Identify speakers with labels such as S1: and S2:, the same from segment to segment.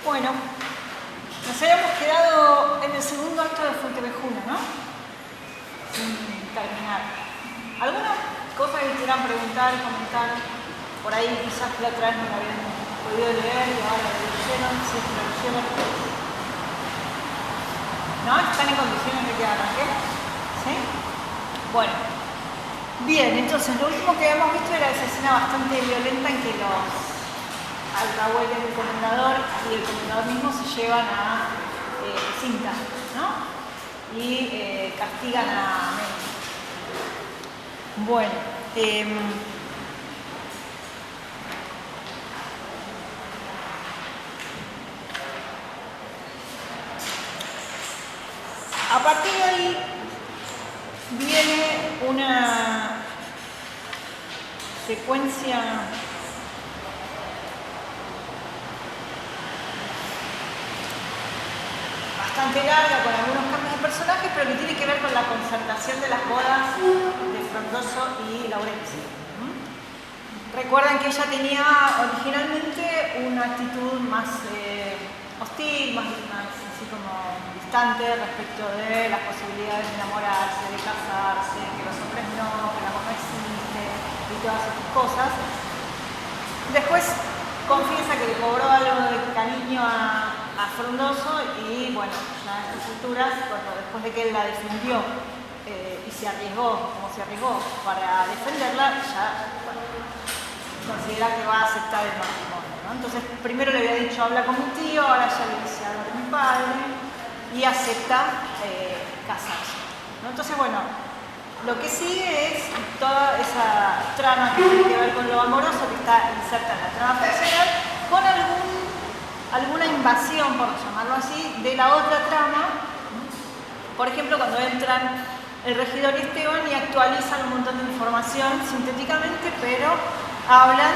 S1: Bueno, nos habíamos quedado en el segundo acto de Fuentevejuna, ¿no? Sin terminar. ¿Alguna cosa que quieran preguntar, comentar? Por ahí quizás que la otra vez no la habían podido leer y ahora lo leyeron, si es que lo leyeron. ¿No? ¿Están en condiciones de que arranque? ¿Sí? Bueno. Bien, entonces lo último que habíamos visto era esa escena bastante violenta en que los alcahuetes del comendador y el comendador mismo se llevan a Cinta, ¿no? Y castigan a Meni. Bueno, a partir de ahí viene una secuencia bastante larga con algunos cambios de personajes, pero que tiene que ver con la concertación de las bodas de Frondoso y Laurencia. Recuerdan que ella tenía originalmente una actitud más hostil, más así como distante respecto de las posibilidades de enamorarse, de casarse, que los hombres no, que el amor no existe y todas estas cosas. Después confiesa que le cobró algo de cariño a Frondoso y bueno, ya a estas alturas, después de que él la defendió y se arriesgó, como se arriesgó para defenderla, ya considera que va a aceptar el matrimonio, ¿no? Entonces primero le había dicho habla con mi tío, ahora ya le dice habla con mi padre y acepta casarse, ¿no? Entonces bueno, lo que sigue es toda esa trama que tiene que ver con lo amoroso que está inserta en la trama funcional con alguna invasión, por llamarlo así, de la otra trama. Por ejemplo, cuando entran el regidor y Esteban y actualizan un montón de información sintéticamente, pero hablan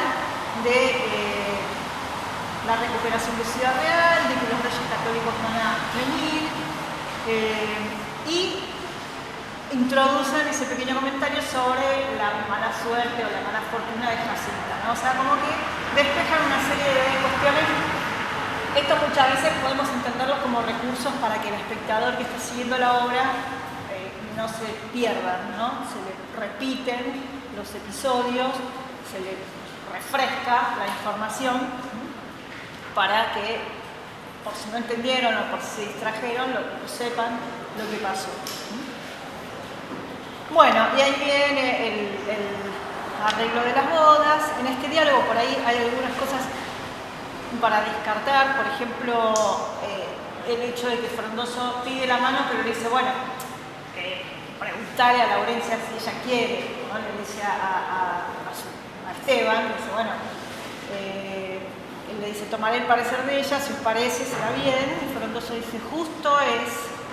S1: de la recuperación de Ciudad Real, de que los reyes católicos van a venir y introducen ese pequeño comentario sobre la mala suerte o la mala fortuna de Jacinta, ¿no? O sea, como que despejan una serie de cuestiones. Esto muchas veces podemos entenderlo como recursos para que el espectador que está siguiendo la obra no se pierda, ¿no? Se le repiten los episodios, se le refresca la información para que, por si no entendieron o por si se distrajeron, lo sepan lo que pasó. Bueno, y ahí viene el arreglo de las bodas. En este diálogo por ahí hay algunas cosas para descartar, por ejemplo, el hecho de que Frondoso pide la mano, pero le dice, bueno, preguntarle a Laurencia si ella quiere, ¿no? Le dice a Esteban, le dice, bueno, él le dice, tomaré el parecer de ella, si os parece, será bien. Y Frondoso dice, justo es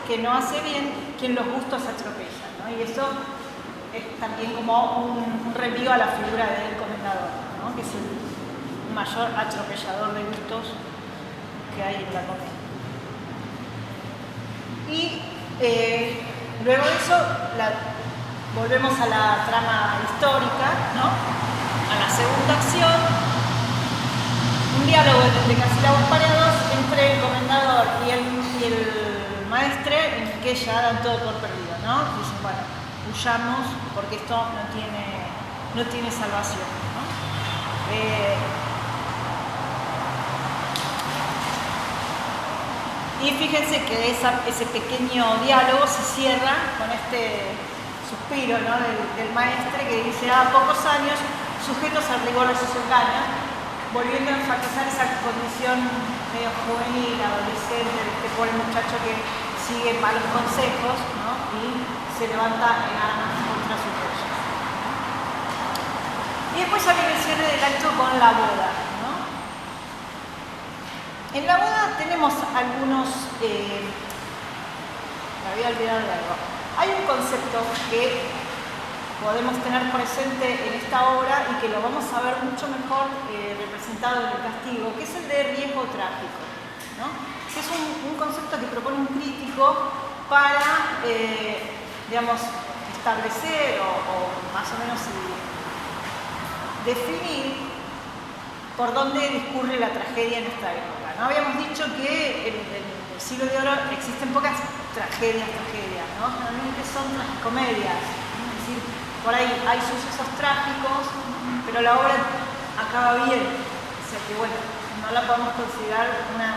S1: que no hace bien quien los gustos atropella, ¿no? Y eso es también como un reenvío a la figura del comendador, ¿no? Que es el mayor atropellador de gustos que hay en la comedia. Y luego de eso volvemos a la trama histórica, ¿no? A la segunda acción, un diálogo de Casilaos pareados entre el comendador y el maestre, en que ya dan todo por perdido, ¿no? Dicen, bueno, huyamos porque esto no tiene salvación, ¿no? Y fíjense que ese pequeño diálogo se cierra con este suspiro, ¿no? del maestre que dice, pocos años, sujetos al rigor de sus engaños, volviendo a enfatizar esa condición medio juvenil, adolescente, de este pobre muchacho que sigue malos consejos, ¿no? Y se levanta en armas contra sus reyes. Y después ya viene el cierre del acto con la boda, ¿no? En la boda tenemos algunos... me había olvidado de algo. Hay un concepto que podemos tener presente en esta obra y que lo vamos a ver mucho mejor representado en el castigo, que es el de riesgo trágico, ¿no? Que es un concepto que propone un crítico para, digamos, establecer o más o menos definir por dónde discurre la tragedia en esta época, ¿no? Habíamos dicho que en el siglo de oro existen pocas tragedias, ¿no? Generalmente son tragicomedias, ¿no? Es decir, por ahí hay sucesos trágicos, pero la obra acaba bien, o sea que bueno, no la podemos considerar una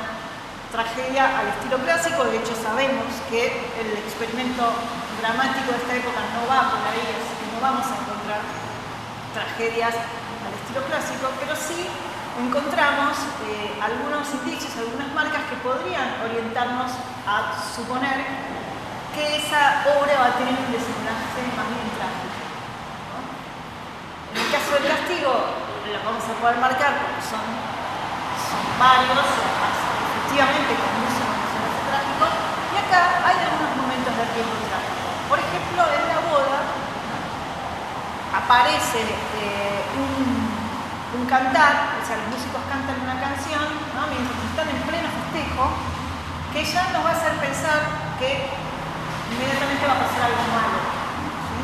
S1: tragedia al estilo clásico. De hecho sabemos que el experimento dramático de esta época no va por ahí, así que no vamos a encontrar tragedias al estilo clásico, pero sí encontramos algunos indicios, algunas marcas que podrían orientarnos a suponer que esa obra va a tener un desenlace más bien trágico, ¿no? En el caso del castigo lo vamos a poder marcar porque son varios, efectivamente conducen a un desenlace trágico, y acá hay algunos momentos de riesgo trágico. Por ejemplo, en la boda aparece un cantar, o sea, los músicos cantan una canción, ¿no? Mientras están en pleno festejo, que ya nos va a hacer pensar que inmediatamente va a pasar algo malo, ¿sí?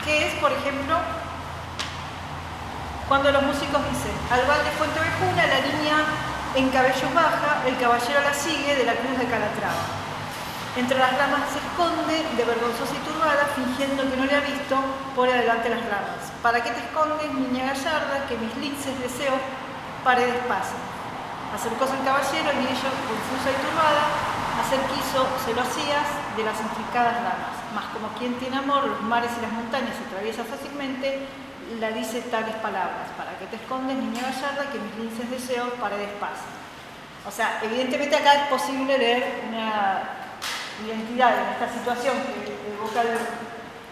S1: Que es, por ejemplo, cuando los músicos dicen: al valde Fuente Vejuna, la niña en cabellos baja, el caballero la sigue de la cruz de Calatrava. Entre las ramas se esconde, de vergonzosa y turbada, fingiendo que no le ha visto, pone adelante las ramas. ¿Para qué te escondes, niña gallarda, que mis linces deseos paredes pasen? Acercóse el caballero y ella, confusa y turbada, hacer quiso, se lo hacías de las intricadas ramas. Mas como quien tiene amor, los mares y las montañas se atraviesa fácilmente, la dice tales palabras: ¿para qué te escondes, niña gallarda, que mis linces deseos paredes pasen? O sea, evidentemente acá es posible leer una identidad en esta situación que evoca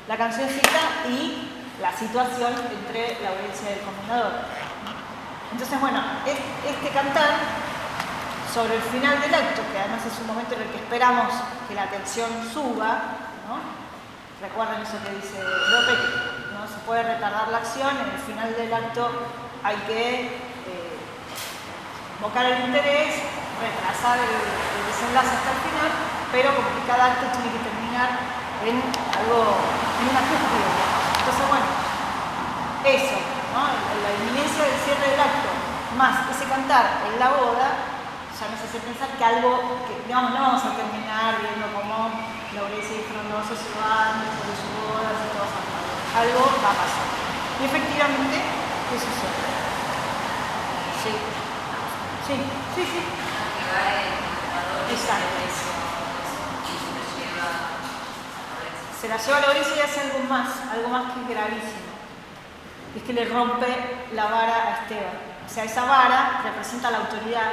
S1: la cancioncita y la situación entre la audiencia y el comendador. Entonces, bueno, este cantar sobre el final del acto, que además es un momento en el que esperamos que la tensión suba, ¿no? Recuerden eso que dice Lope, que no se puede retardar la acción, en el final del acto hay que invocar el interés, retrasar el desenlace hasta el final, pero como que cada acto tiene que terminar en una cúspide. Entonces, bueno, eso, ¿no? La inminencia del cierre del acto, más ese cantar en la boda, ya nos hace pensar que algo, que digamos, no vamos a terminar viendo cómo Laurencia y Frondoso se van por sus bodas y todo eso. Algo va a pasar. Y efectivamente, ¿qué sucede? Sí. Sí. Exacto. Se la lleva a Laurencia y hace algo más que gravísimo. Es que le rompe la vara a Esteban. O sea, esa vara representa la autoridad,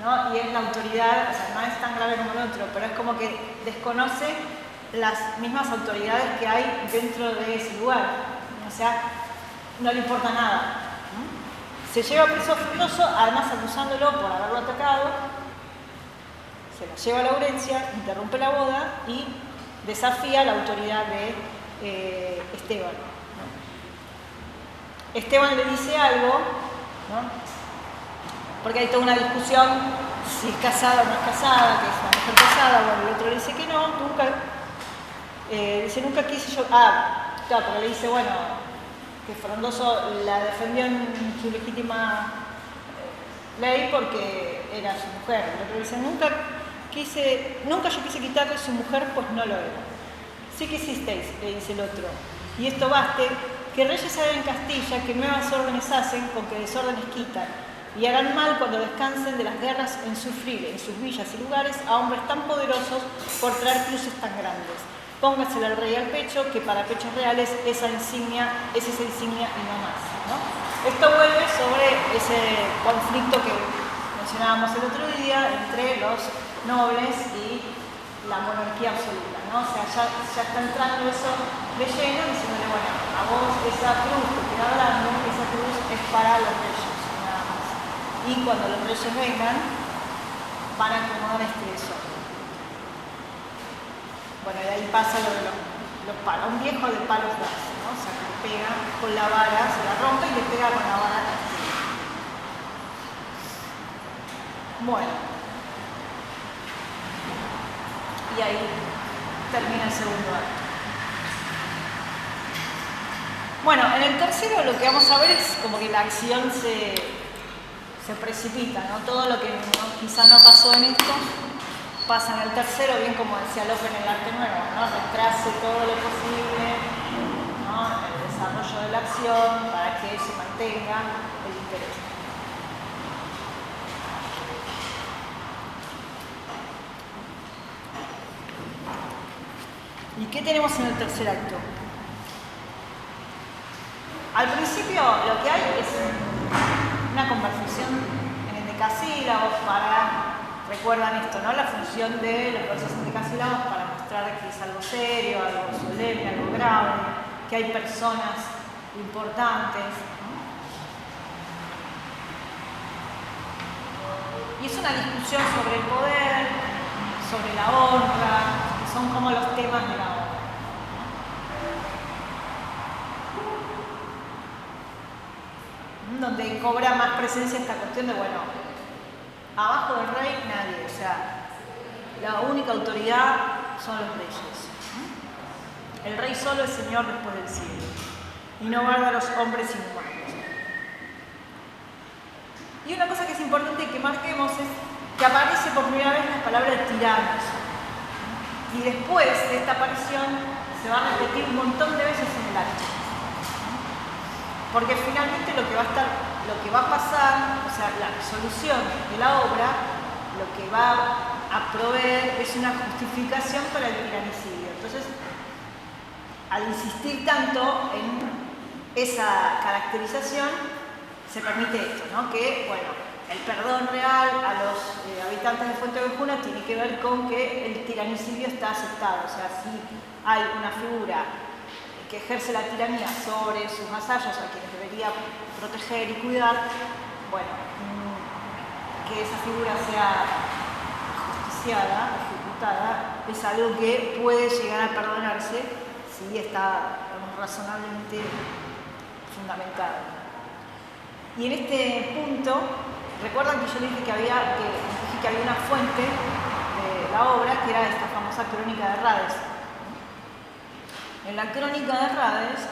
S1: ¿no? Y es la autoridad, o sea, no es tan grave como el otro, pero es como que desconoce las mismas autoridades que hay dentro de ese lugar. O sea, no le importa nada. Se lleva preso a Frondoso, además acusándolo por haberlo atacado. Se la lleva a Laurencia, interrumpe la boda y desafía la autoridad de Esteban, ¿no? Esteban le dice algo, ¿no? Porque hay toda una discusión si es casada o no es casada, que es una mujer casada. Bueno, el otro le dice que no, nunca quise yo. Claro, pero le dice, bueno, que Frondoso la defendió en su legítima ley porque era su mujer. El otro le dice, nunca yo quise quitarle su mujer, pues no lo era. Sí que hicisteis, le dice el otro. Y esto baste, que reyes hagan en Castilla, que nuevas órdenes hacen, con que desórdenes quitan. Y hagan mal cuando descansen de las guerras en sufrir, en sus villas y lugares, a hombres tan poderosos por traer cruces tan grandes. Póngasela al rey al pecho, que para pechos reales esa insignia es esa insignia y no más, ¿no? Esto vuelve sobre ese conflicto que mencionábamos el otro día entre los nobles y la monarquía absoluta, ¿no? O sea, ya está entrando eso de lleno, diciéndole, bueno, a vos esa cruz que te da hablando, esa cruz es para los reyes, nada más. Y cuando los reyes vengan, van a acomodar este desorden. Bueno, y ahí pasa lo de los palos, un viejo de palos das, ¿no? O sea, que le pega con la vara, se la rompe y le pega con la vara. Bueno. Y ahí termina el segundo acto. Bueno, en el tercero lo que vamos a ver es como que la acción se precipita, ¿no? Todo lo que quizá no pasó en esto, pasa en el tercero, bien como decía López en el arte nuevo, ¿no? Retrase todo lo posible, ¿no? El desarrollo de la acción para que se mantenga el interés. ¿Y qué tenemos en el tercer acto? Al principio lo que hay es una conversación en endecasílabos para, recuerdan esto, ¿no? La función de los versos endecasílabos para mostrar que es algo serio, algo solemne, algo grave, que hay personas importantes, ¿no? Y es una discusión sobre el poder, sobre la honra, que son como los temas de la obra. Donde cobra más presencia esta cuestión de, bueno, abajo del rey nadie, o sea, la única autoridad son los reyes. El rey solo es señor después del cielo y no guarda a los hombres inhumanos. Y una cosa que es importante que marquemos es que aparece por primera vez la palabra tiranos. Y después de esta aparición se va a repetir un montón de veces en el acto. Porque finalmente lo que va a pasar, o sea, la solución de la obra, lo que va a proveer es una justificación para el tiranicidio. Entonces, al insistir tanto en esa caracterización, se permite esto, ¿no? Que, bueno, el perdón real a los habitantes de Fuentevejuna tiene que ver con que el tiranicidio está aceptado. O sea, si hay una figura que ejerce la tiranía sobre sus vasallos, a quienes debería proteger y cuidar, bueno, que esa figura sea justiciada, ejecutada, es algo que puede llegar a perdonarse si está, digamos, razonablemente fundamentado. Y en este punto, recuerdan que yo les dije que había una fuente de la obra, que era esta famosa crónica de Rades. En la crónica de Rades,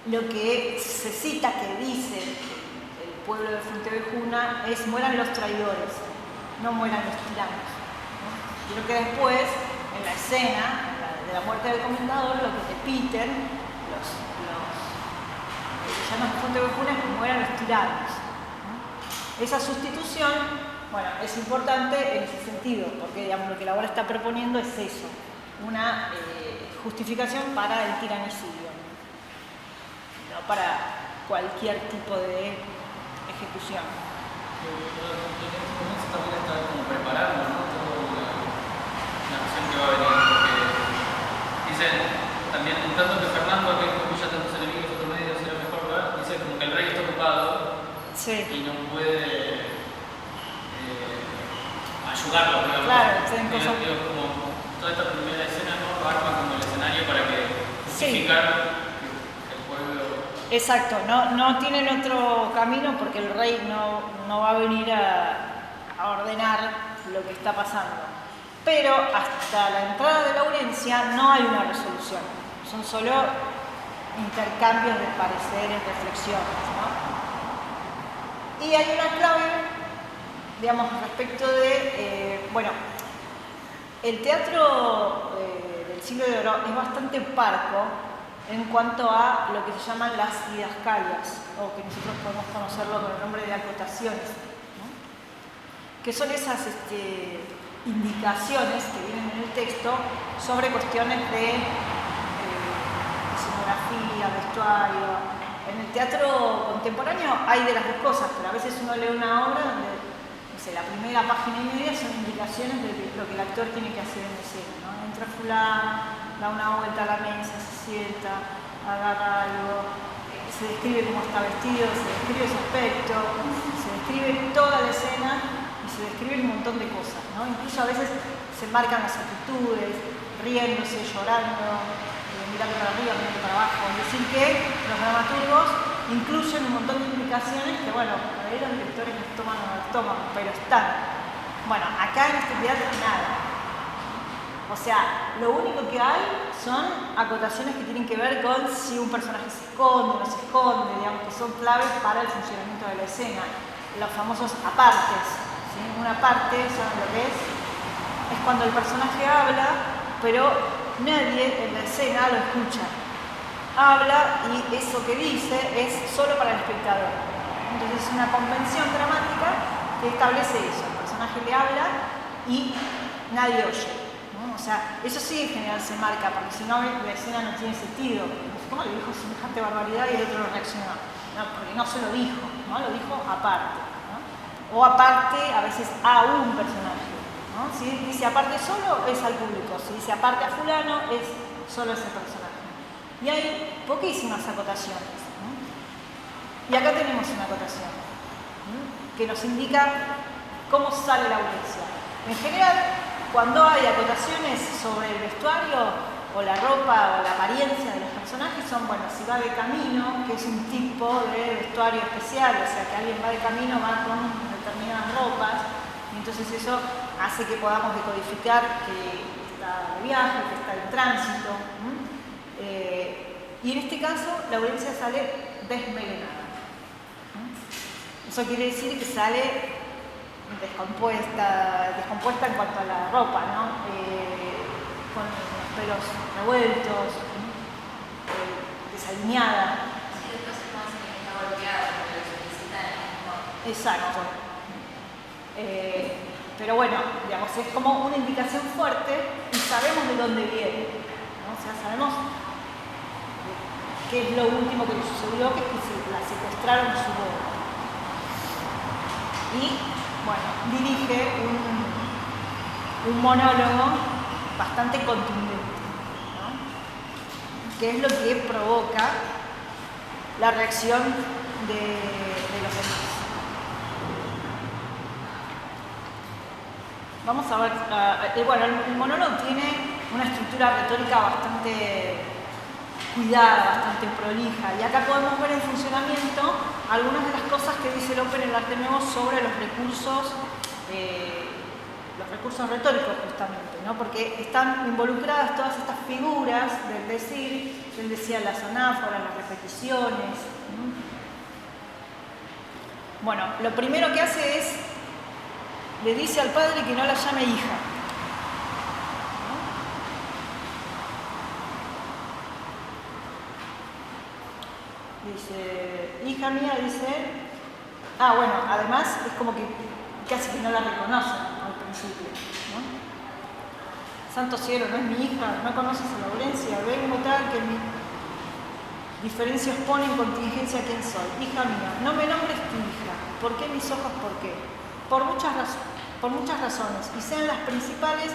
S1: lo que se cita que dice el pueblo de Fuentevejuna es: mueran los traidores, no mueran los tiranos, ¿no? Creo que después, en la escena de la muerte del comendador, lo que repiten los villanos de Fuentevejuna es que mueran los tiranos, ¿no? Esa sustitución, bueno, es importante en ese sentido, porque, digamos, lo que la obra está proponiendo es eso, una justificación para el tiranicidio, no para cualquier tipo de ejecución.
S2: También está como preparando, ¿no? Toda la acción que va a venir, porque dicen también, en tanto que Fernando, que conduye a tantos enemigos, otros medios era mejor, ¿verdad? Dice como que el rey está ocupado, sí, y no puede ayudarlo, digamos.
S1: Claro,
S2: como toda esta primera escena, ¿no? Arma como el escenario para que justificar, sí, que el pueblo...
S1: Exacto, no tienen otro camino porque el rey no va a venir a ordenar lo que está pasando. Pero hasta la entrada de Laurencia no hay una resolución, son solo intercambios de pareceres, reflexiones, ¿no? Y hay una clave, digamos, respecto de, bueno, el teatro del siglo de oro es bastante parco en cuanto a lo que se llaman las didascalias, o que nosotros podemos conocerlo con el nombre de acotaciones, ¿no? Que son esas indicaciones que vienen en el texto sobre cuestiones de escenografía, vestuario. En el teatro contemporáneo hay de las dos cosas, pero a veces uno lee una obra donde, no sé, la primera página y media son indicaciones de lo que el actor tiene que hacer en escena, ¿no? Entra fulano, da una vuelta a la mesa, se sienta, agarra algo, se describe cómo está vestido, se describe su aspecto, se describe toda la escena y se describe un montón de cosas, ¿no? Incluso a veces se marcan las actitudes, riéndose, llorando, mirando para arriba, mirando para abajo. Es decir, que los dramaturgos incluyen un montón de indicaciones que, bueno, para ver los directores las toman o no las toman, pero están. Bueno, acá en este teatro nada. O sea, lo único que hay son acotaciones que tienen que ver con si un personaje se esconde o no se esconde, digamos, que son claves para el funcionamiento de la escena. Los famosos apartes, ¿sí? Una parte, ¿saben lo que es cuando el personaje habla, pero nadie en la escena lo escucha. Habla y eso que dice es solo para el espectador. Entonces es una convención dramática que establece eso. El personaje le habla y nadie oye, ¿no? O sea, eso sí en general se marca, porque si no la escena no tiene sentido. ¿Cómo le dijo semejante barbaridad y el otro no reaccionó? No, porque no se lo dijo, ¿no? Lo dijo aparte, ¿no? O aparte, a veces a un personaje, ¿no? Si dice aparte solo, es al público. Si dice aparte a fulano, es solo ese personaje. Y hay poquísimas acotaciones, ¿no? Y acá tenemos una acotación, ¿no? Que nos indica cómo sale la audiencia. En general, cuando hay acotaciones sobre el vestuario o la ropa o la apariencia de los personajes, son, bueno, si va de camino, que es un tipo de vestuario especial, o sea, que alguien va de camino, va con determinadas ropas, y entonces eso hace que podamos decodificar que está de viaje, que está en tránsito. Y en este caso, la audiencia sale desmelenada. Eso quiere decir que sale descompuesta en cuanto a la ropa, ¿no? Con los pelos revueltos, desalineada.
S3: Sí, después se puede decir que está golpeada porque lo solicita en el mismo.
S1: Exacto. Pero bueno, digamos, es como una indicación fuerte y sabemos de dónde viene, ¿no? O sea, sabemos qué es lo último que le sucedió, que es que la secuestraron en su boda. Y, bueno, dirige un monólogo bastante contundente, ¿no? Que es lo que provoca la reacción de los demás. Vamos a ver, bueno, el monólogo tiene una estructura retórica bastante cuidada, bastante prolija, y acá podemos ver en funcionamiento algunas de las cosas que dice Lope en el Arte Nuevo sobre los recursos retóricos justamente, ¿no? Porque están involucradas todas estas figuras del decir, él decía las anáforas, las repeticiones, ¿no? Bueno, lo primero que hace es, le dice al padre que no la llame hija. Dice, hija mía, dice, bueno, además es como que casi que no la reconocen al principio, ¿no? Santo cielo, no es mi hija, no conoces a Laurencia, vengo tal que mi diferencias pone en contingencia quién soy. Hija mía, no me nombres tu hija. ¿Por qué mis ojos? ¿Por qué? Por muchas razones, y sean las principales,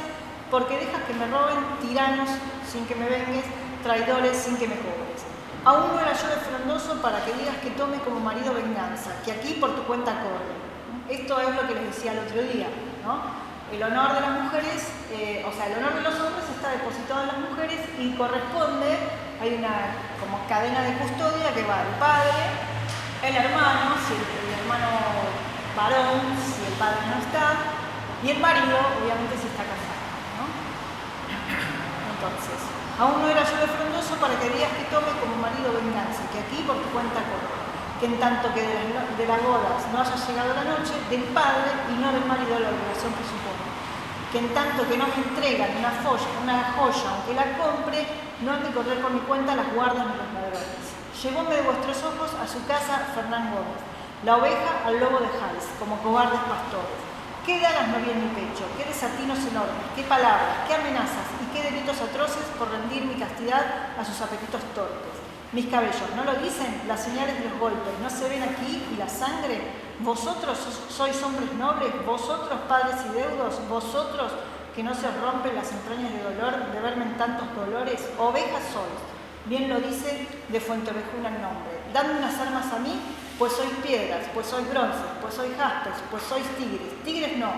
S1: porque dejas que me roben tiranos sin que me vengues, traidores sin que me cobres. Aún no era yo de frondoso para que digas que tome como marido venganza, que aquí por tu cuenta corre. Esto es lo que les decía el otro día, ¿no? El honor de las mujeres, el honor de los hombres está depositado en las mujeres y corresponde, hay una como cadena de custodia que va el padre, el hermano, si el hermano varón, si el padre no está, y el marido, obviamente, si está casado, ¿no? Entonces, aún no era yo de frondoso para que digas que tome como marido venganza, que aquí por tu cuenta corre. Que en tanto que de las bodas no haya llegado la noche, del padre y no del marido la obligación que supone. Que en tanto que no me entregan una joya, aunque la compre, no han de correr por mi cuenta las guardas ni los ladrones. Llevóme de vuestros ojos a su casa Fernán Gómez, la oveja al lobo de Jais, como cobardes pastores. Qué dagas no vi en mi pecho, qué desatinos enormes, qué palabras, qué amenazas y qué delitos atroces por rendir mi castidad a sus apetitos torpes. Mis cabellos, ¿no lo dicen? Las señales de los golpes, ¿no se ven aquí? ¿Y la sangre? ¿Vosotros sois hombres nobles? ¿Vosotros padres y deudos? ¿Vosotros que no se os rompen las entrañas de dolor de verme en tantos dolores? Ovejas sois, bien lo dice de Fuentevejuna el nombre. Dadme unas armas a mí, pues sois piedras, pues sois bronces, pues sois jaspes, pues sois tigres. Tigres no,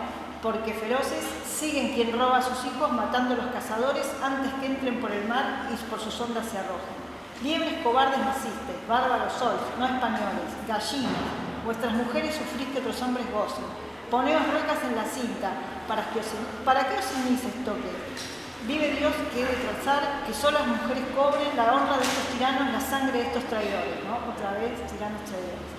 S1: porque feroces siguen quien roba a sus hijos matando a los cazadores antes que entren por el mar y por sus ondas se arrojen. Liebres cobardes nacistes, bárbaros sois, no españoles, gallinas, vuestras mujeres sufrís que otros hombres gocen. Poneos rocas en la cinta, ¿para qué os ceñís esto que? Vive Dios que he de trazar, que solo las mujeres cobren la honra de estos tiranos, la sangre de estos traidores, ¿no? Otra vez, tiranos traidores.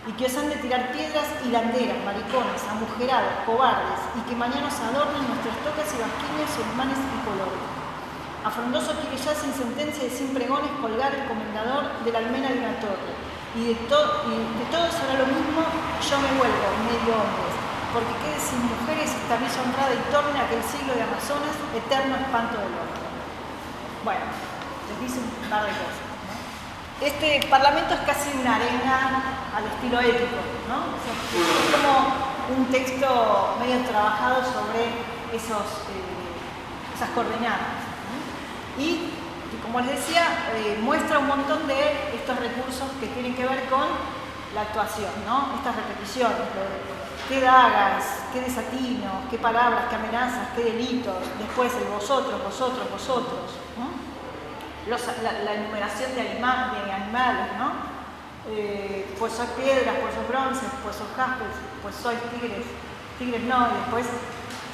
S1: Y que os han de tirar piedras hilanderas, maricones, amujerados, cobardes, y que mañana os adornen nuestras tocas y basquiñas, manes y colores. A Frondoso quiere ya sin sentencia y sin pregones colgar el comendador de la almena de una torre. Y de todos hará lo mismo, yo me vuelvo, medio hombres, porque quede sin mujeres esta villa honrada y torne aquel siglo de Amazonas, eterno espanto del hombre. Bueno, les dice un par de cosas, ¿no? Este parlamento es casi una arenga al estilo épico, ¿no? O sea, es como un texto medio trabajado sobre esas coordenadas, ¿no? Y como les decía, muestra un montón de estos recursos que tienen que ver con la actuación, ¿no? Estas repeticiones, qué dagas, qué desatinos, qué palabras, qué amenazas, qué delitos, después el vosotros, vosotros, vosotros, ¿no? La enumeración de animales, ¿no? Pues sois piedras, pues sois bronces, pues sois jaspes, pues sois tigres no, y después,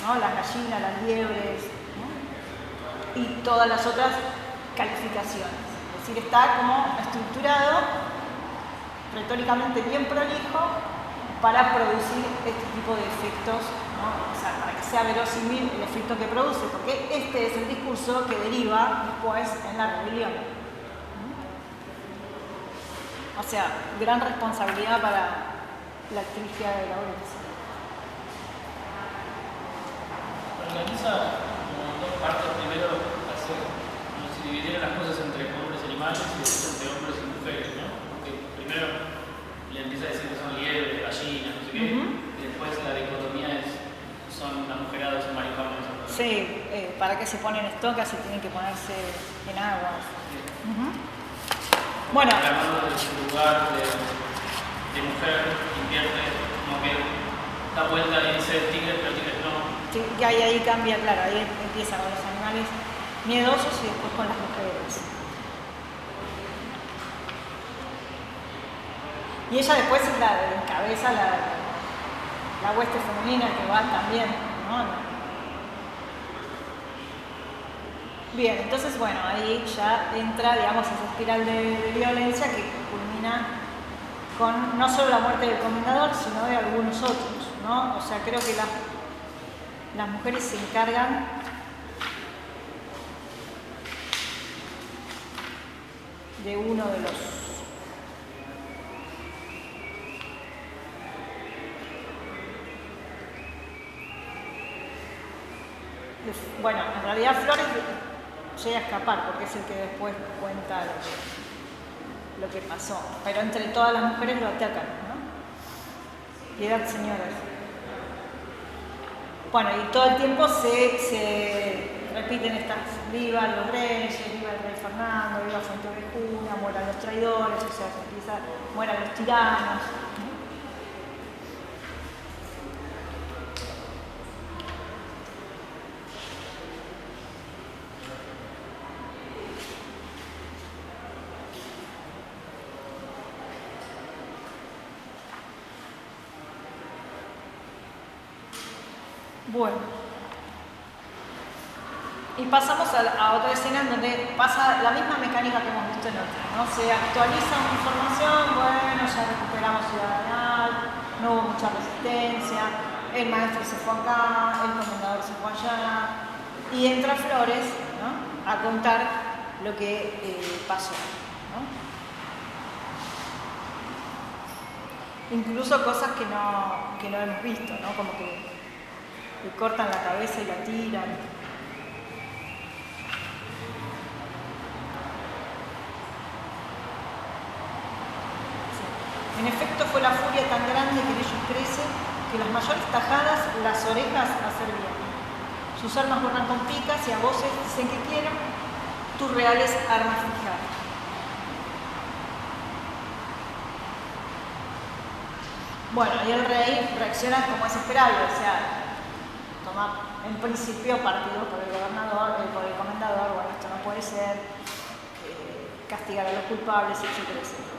S1: ¿no? Las gallinas, las liebres, ¿no? Y todas las otras calificaciones. Es decir, está como estructurado, retóricamente bien prolijo, para producir este tipo de efectos, ¿no? O sea, para que sea verosímil el efecto que produce, porque este es el discurso que deriva después en la rebelión. O sea, gran responsabilidad para la actriz de Laurencio.
S2: Organiza como dos partes. Primero, como si dividiera las cosas entre hombres y animales y después entre hombres y mujeres, ¿no? Porque primero le empieza a decir que son liebres, gallinas, no sé qué, y después la dicotomía son amujerados y maricones.
S1: Sí, para que se ponen estocas se tienen que ponerse en aguas. Bueno.
S2: Hablando de su lugar de mujer, invierte, como que da vuelta y dice tigres, pero tigres no.
S1: Sí, y ahí cambia, claro, ahí empieza con los animales miedosos y después con las mujeres. Y ella después es la que encabeza la hueste femenina que va también, ¿no? Bien, entonces bueno, ahí ya entra, digamos, esa espiral de violencia que culmina con no solo la muerte del comendador, sino de algunos otros, ¿no? O sea, creo que las mujeres se encargan de uno de los bueno, en realidad Flores llega a escapar porque es el que después cuenta lo que pasó, pero entre todas las mujeres lo atacan, ¿no? Piedad, señoras. Bueno, y todo el tiempo se repiten estas: viva los reyes, viva el rey Fernando, viva Fuenteovejuna, mueran los traidores, o sea, se empieza, mueran los tiranos, ¿no? Bueno, y pasamos a otra escena en donde pasa la misma mecánica que hemos visto en otra, ¿no? Se actualiza una información, bueno, ya recuperamos Ciudad Real, no hubo mucha resistencia, el maestro se fue acá, el comendador se fue allá, y entra Flores, ¿no? A contar lo que pasó, ¿no? Incluso cosas que no hemos visto, ¿no? Como que le cortan la cabeza y la tiran. Sí. En efecto, fue la furia tan grande que en ellos crece que las mayores tajadas las orejas aservían. Sus armas borran con picas y a voces dicen que quieren tus reales armas fijar. Bueno, y el rey reacciona como es esperable, o sea, toma en principio partido por el gobernador, por el comendador, bueno, esto no puede ser, castigar a los culpables, etcétera, etcétera,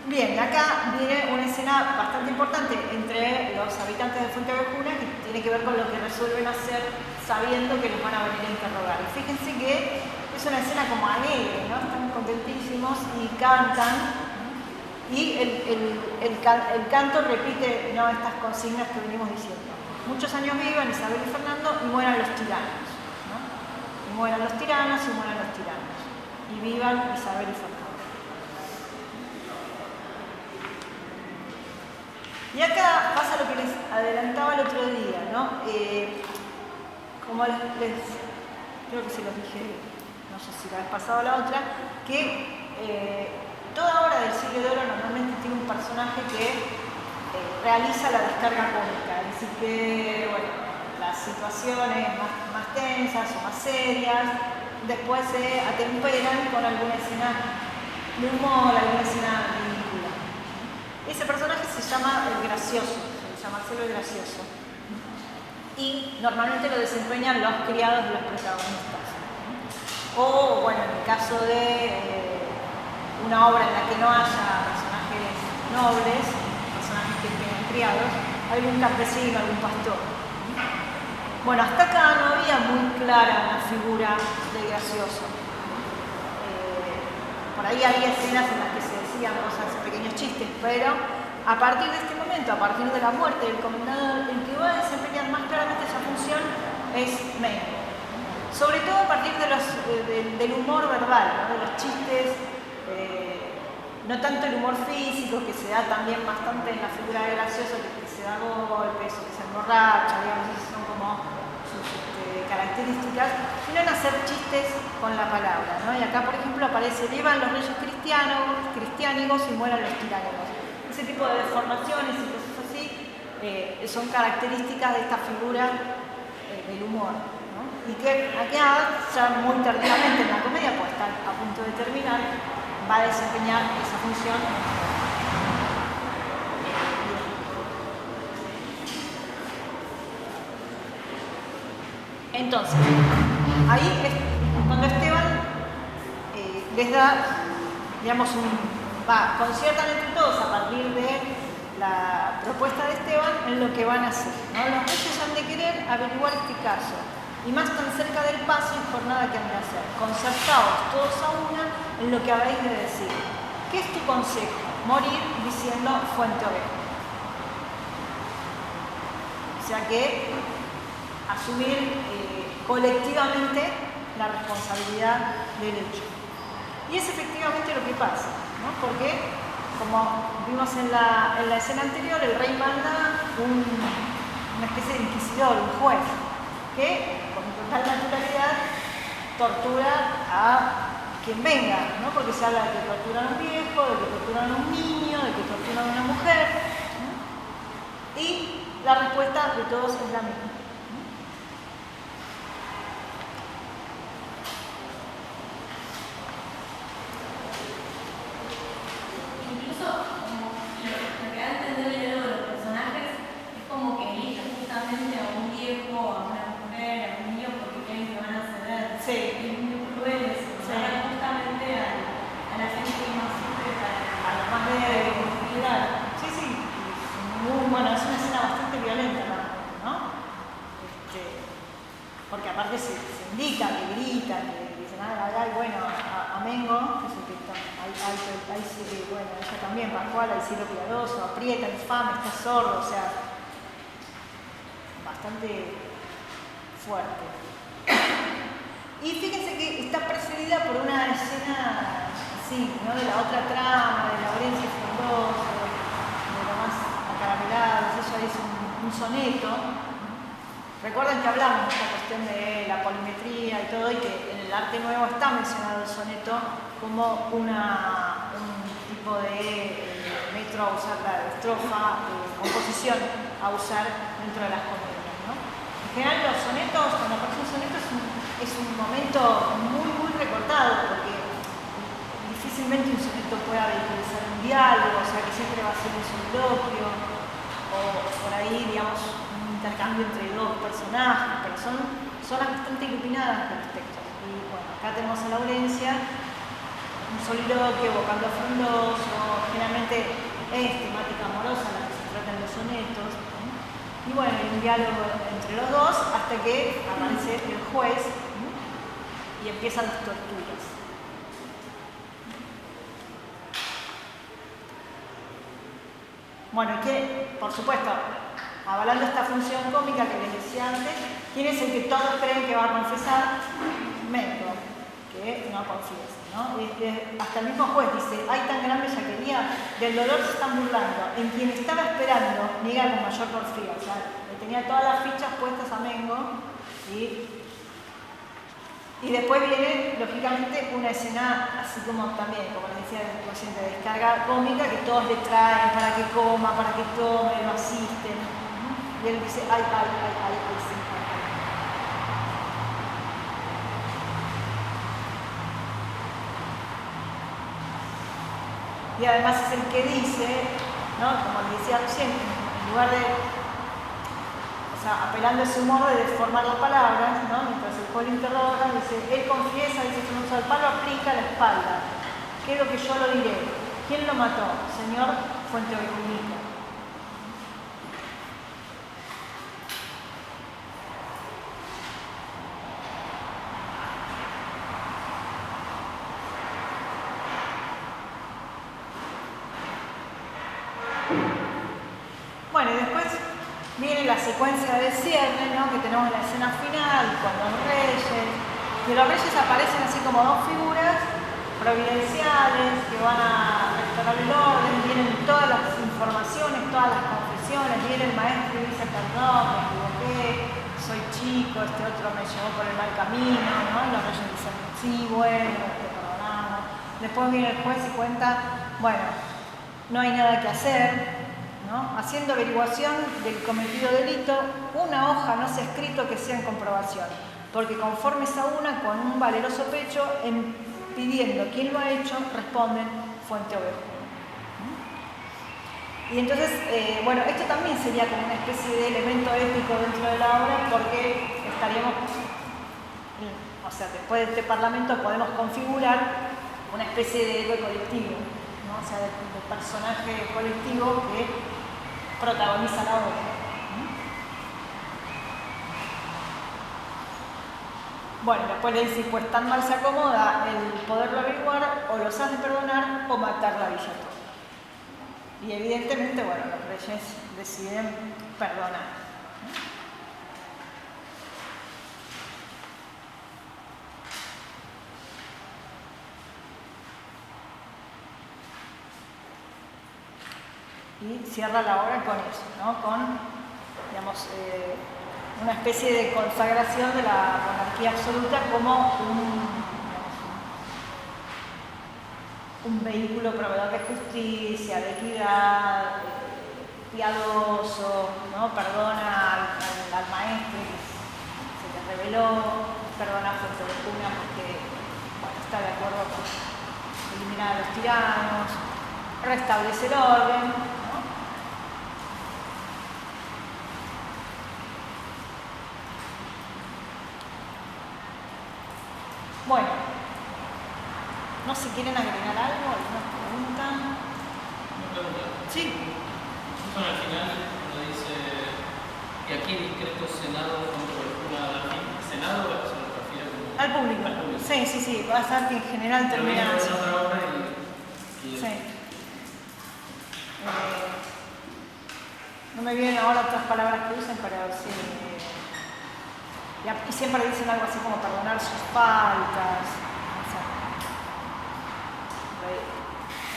S1: ¿no? Bien, acá viene una escena bastante importante entre los habitantes de Fuente Ovejuna que tiene que ver con lo que resuelven hacer sabiendo que los van a venir a interrogar. Y fíjense que es una escena como alegre, ¿no? Están contentísimos y cantan. Y el canto repite, ¿no?, estas consignas que venimos diciendo. Muchos años vivan Isabel y Fernando y mueran los tiranos, ¿no? Y mueran los tiranos y mueran los tiranos. Y vivan Isabel y Fernando. Y acá pasa lo que les adelantaba el otro día, ¿no? Como creo que se los dije, no sé si la vez pasada o la otra, que toda obra del siglo de oro normalmente tiene un personaje que realiza la descarga cómica, es decir, que bueno, las situaciones más tensas o más serias después se atemperan con alguna escena de humor, alguna escena ridícula. Ese personaje se llama el gracioso, se llama Marcelo el Gracioso, y normalmente lo desempeñan los criados de los protagonistas. O, bueno, en el caso de una obra en la que no haya personajes nobles, personajes que tengan criados, algún campesino, algún pastor. Bueno, hasta acá no había muy clara una figura de gracioso. Por ahí había escenas en las que se decían cosas, pequeños chistes, pero a partir de este momento, a partir de la muerte del comendador, el que va a desempeñar más claramente esa función es Mengo. Sobre todo a partir de del humor verbal, ¿no?, de los chistes, no tanto el humor físico, que se da también bastante en la figura de gracioso, que se da golpes o que se emborracha, digamos, esas son como sus características, sino en hacer chistes con la palabra, ¿no? Y acá, por ejemplo, aparece: vivan los reyes cristiánigos y mueran los tiránigos. Ese tipo de deformaciones y cosas así son características de esta figura del humor, ¿no? Y que acá, ya muy tardíamente en la comedia, pues está a punto de terminar, va a desempeñar esa función. Entonces, ahí es cuando Esteban les da, digamos, conciertan entre todos a partir de la propuesta de Esteban en lo que van a hacer, ¿no? Los reyes han de querer averiguar este caso, y más tan cerca del paso y jornada que han de hacer. Concertaos todos a una en lo que habéis de decir. ¿Qué es tu consejo? Morir diciendo Fuente Ovejuna. O sea que asumir colectivamente la responsabilidad del hecho. Y es efectivamente lo que pasa, ¿no? Porque, como vimos en la escena anterior, el rey manda una especie de inquisidor, un juez, que con total naturalidad tortura a quien venga, ¿no? Porque se habla de que torturan a un viejo, de que torturan a un niño, de que torturan a una mujer, ¿no? Y la respuesta de todos es la misma.
S3: Incluso, como lo que da a entender el diálogo de los personajes, es como que eligen justamente a un viejo, a una mujer, a un niño, porque creen que van a ceder.
S1: Sí.
S3: Es muy cruel eso.
S1: Sí.
S3: Justamente a la gente que más sufre,
S1: A los más débiles. Sí, sí. Bueno, es una escena bastante violenta, ¿no? Porque aparte se indica, que grita, que dicen, ay, bueno, a Mengo, que es el que está, ahí sí, bueno, ella también, Pascual, ahí sí lo piadoso, aprieta, infame, está sordo, o sea, bastante fuerte. Y fíjense que está precedida por una escena así, ¿no?, de la otra trama, de Laurencio y Frondoso, de lo más acaramelado. Ella dice un soneto. Recuerden que hablamos de esta cuestión de la polimetría y todo, y que en el arte nuevo está mencionado el soneto como un tipo de metro a usar, la estrofa, composición a usar dentro de las comedias, ¿no? En general los sonetos, cuando aparece un soneto es un momento muy, muy recortado, porque difícilmente un soneto pueda vehiculizar un diálogo, o sea que siempre va a ser un soliloquio, o por ahí, digamos, un intercambio entre dos personajes, pero son bastante iluminadas de los textos. Y bueno, acá tenemos a Laurencia, un soliloquio evocando a Frondoso, generalmente es temática amorosa la que se trata en los sonetos. Y bueno, hay un diálogo entre los dos hasta que aparece el juez y empiezan las torturas. Bueno, que por supuesto, avalando esta función cómica que les decía antes, ¿quién es el que todos creen que va a confesar? Mentor, que no confiesa, ¿no? Hasta el mismo juez dice, hay tan gran bellaquería, del dolor se están burlando, en quien estaba esperando, niega con mayor porfía, o sea, le tenía todas las fichas puestas a Mengo, ¿sí? Y después viene, lógicamente, una escena así como también, como les decía, de descarga cómica, que todos le traen para que coma, para que tome, lo asisten. Y él dice, ay, sí. Y además es el que dice, ¿no? Como les decía recién, en lugar de, o sea, apelando a ese humor de deformar las palabras, ¿no? Mientras el juez lo interroga, dice, él confiesa, dice, que no usa el palo, aplica la espalda. ¿Qué es lo que yo lo diré? ¿Quién lo mató? Señor Fuenteovejuna. Bueno, y después viene la secuencia de cierre, ¿no? Que tenemos en la escena final con los reyes. Y los reyes aparecen así como dos figuras providenciales que van a restaurar el orden, vienen todas las informaciones, todas las confesiones, viene el maestro y dice, perdón, me equivoqué, soy chico, este otro me llevó por el mal camino, ¿no? Y los reyes dicen, sí, bueno, te perdonamos. Después viene el juez y cuenta, bueno, no hay nada que hacer, ¿no? Haciendo averiguación del cometido delito, una hoja no se ha escrito que sea en comprobación, porque conformes a una con un valeroso pecho, pidiendo quién lo ha hecho, responden Fuenteovejuna. Y entonces, bueno, esto también sería como una especie de elemento ético dentro de la obra, porque estaríamos, o sea, después de este parlamento podemos configurar una especie de héroe colectivo, ¿no? O sea, de personaje colectivo que protagoniza la obra. Bueno, después le dice, pues tan mal se acomoda el poderlo averiguar, o los has de perdonar o matar la Villatoria. Y evidentemente, bueno, los reyes deciden perdonar. Y cierra la obra con eso, ¿no? Con, digamos, una especie de consagración de la monarquía absoluta como un vehículo proveedor de justicia, de equidad, piadoso, ¿no? Perdona al maestro que se le reveló, perdona a Fuenteovejuna porque, bueno, está de acuerdo con eliminar a los tiranos, restablece el orden. Bueno, no sé, ¿quieren agregar algo? ¿Alguna pregunta?
S2: Una pregunta.
S1: Sí.
S2: Justo al final cuando dice que aquí discreto Senado Fuenteovejuna al fin. ¿Senado o se lo refiere como?
S1: Al público.
S2: Al público.
S1: Sí, va a ser que en general termina
S2: Pero
S1: así.
S2: viene otra obra y
S1: Sí. No me vienen ahora otras palabras que usen, pero sí. Y siempre dicen algo así como perdonar sus faltas. O sea,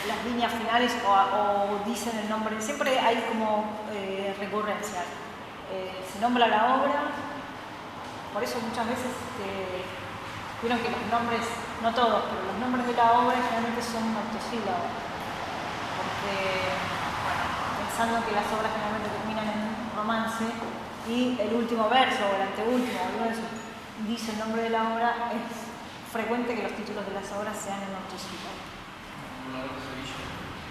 S1: las líneas finales o dicen el nombre. Siempre hay como recurrencia. Se nombra la obra. Por eso muchas veces vieron que los nombres, no todos, pero los nombres de la obra generalmente son octosílabos. Porque, bueno, pensando que las obras generalmente terminan en un romance y el último verso o el anteúltimo, algo de eso, dice el nombre de la obra, es frecuente que los títulos de las obras sean en octosílabos.
S2: Una obra de Sevilla,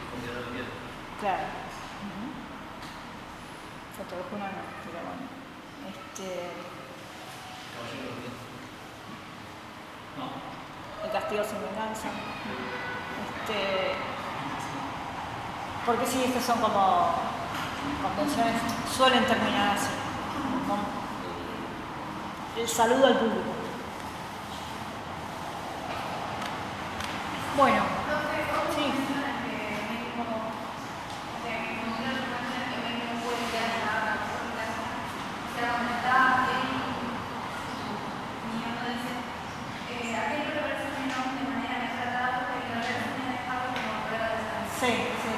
S2: con Diana del Viento.
S1: Claro. Fuenteovejuna no, pero bueno.
S2: Caballero del Viento. No.
S1: El castigo sin venganza. Porque sí, estas son como convenciones, suelen terminar así, con el saludo al público. Bueno, sí. Sí, sí.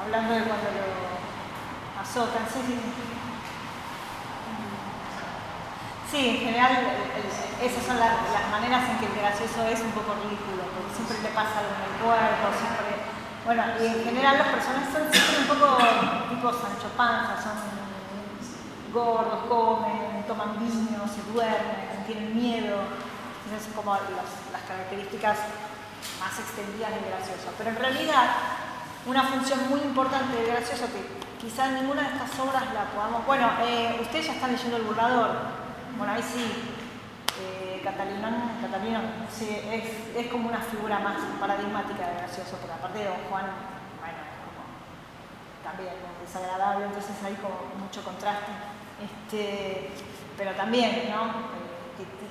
S1: Hablando de cuando lo azotan, sí, sí. Sí, en general esas son las maneras en que el gracioso es un poco ridículo, porque siempre le pasa algo en el cuerpo, siempre... Bueno, y en general los personajes son siempre un poco tipo Sancho Panza, son gordos, comen, toman vino, se duermen, tienen miedo. Esas son como las características más extendidas del gracioso. Pero en realidad, una función muy importante del gracioso, que quizás ninguna de estas obras la podamos... Bueno, ustedes ya están leyendo El Burlador. Bueno, ahí sí, Catalino sí, es como una figura más paradigmática de gracioso, porque aparte de Don Juan, bueno, como también desagradable, entonces hay como mucho contraste. Pero también, ¿no?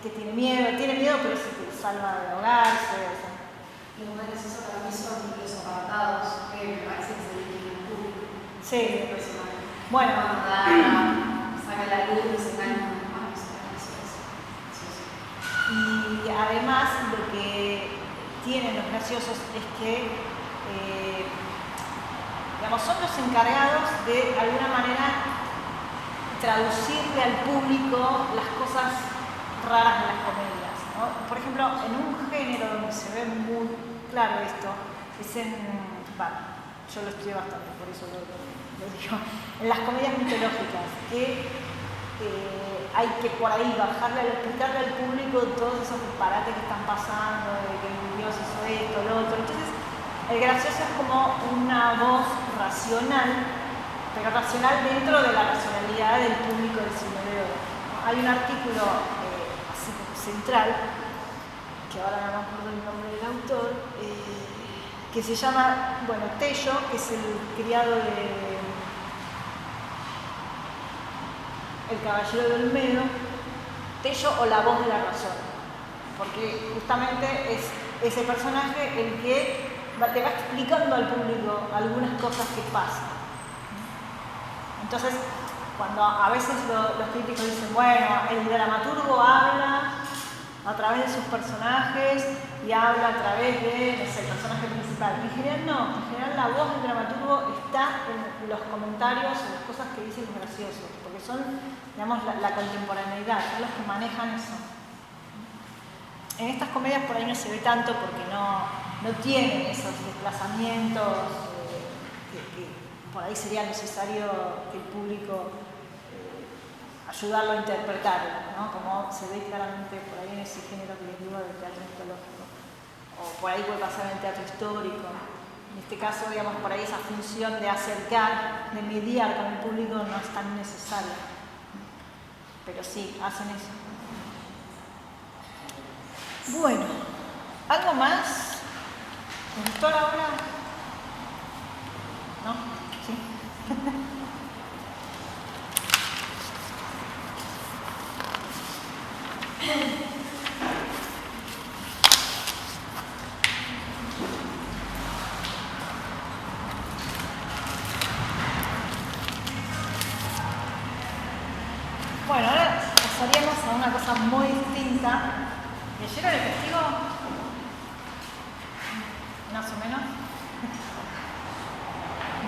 S1: Que tiene miedo, pero se salva de ahogarse. O sea.
S4: Los más graciosos para mí son los apartados, que me parece que se dirigen al público.
S1: Sí.
S4: Personal.
S1: Bueno.
S4: Cuando saca la luz y se caen los demás,
S1: y además lo que tienen los graciosos es que digamos, son los encargados de alguna manera traducirle al público las cosas raras de las comedias, ¿no? Por ejemplo, en un género donde se ve muy claro esto, es en... Bueno, yo lo estudié bastante, por eso lo digo. En las comedias mitológicas, que hay que por ahí explicarle al público todos esos disparates que están pasando, de que el Dios hizo esto, lo otro. Entonces, el gracioso es como una voz racional, pero racional dentro de la racionalidad del público del siglo de oro. Hay un artículo así como central, que ahora no me acuerdo el nombre del autor, que se llama, bueno, Tello, que es el criado de El Caballero de Olmedo, Tello o la voz de la razón, porque justamente es ese personaje el que te va explicando al público algunas cosas que pasan. Entonces, cuando a veces los críticos dicen, bueno, el dramaturgo habla a través de sus personajes y habla a través de, no sé, el personaje principal. En general no, en general la voz del dramaturgo está en los comentarios, en las cosas que dicen los graciosos, porque son, digamos, la contemporaneidad, son los que manejan eso. En estas comedias por ahí no se ve tanto porque no tienen esos desplazamientos que por ahí sería necesario que el público ayudarlo a interpretarlo, ¿no? Como se ve claramente por ahí en ese género que les digo del teatro mitológico. O por ahí puede pasar en el teatro histórico. En este caso, digamos, por ahí esa función de acercar, de mediar con el público no es tan necesaria. Pero sí, hacen eso. Bueno, ¿algo más? ¿Les gustó la obra? ¿No? ¿Sí? Bueno, ahora pasaríamos a una cosa muy distinta. ¿Leyeron el testigo? Más o menos.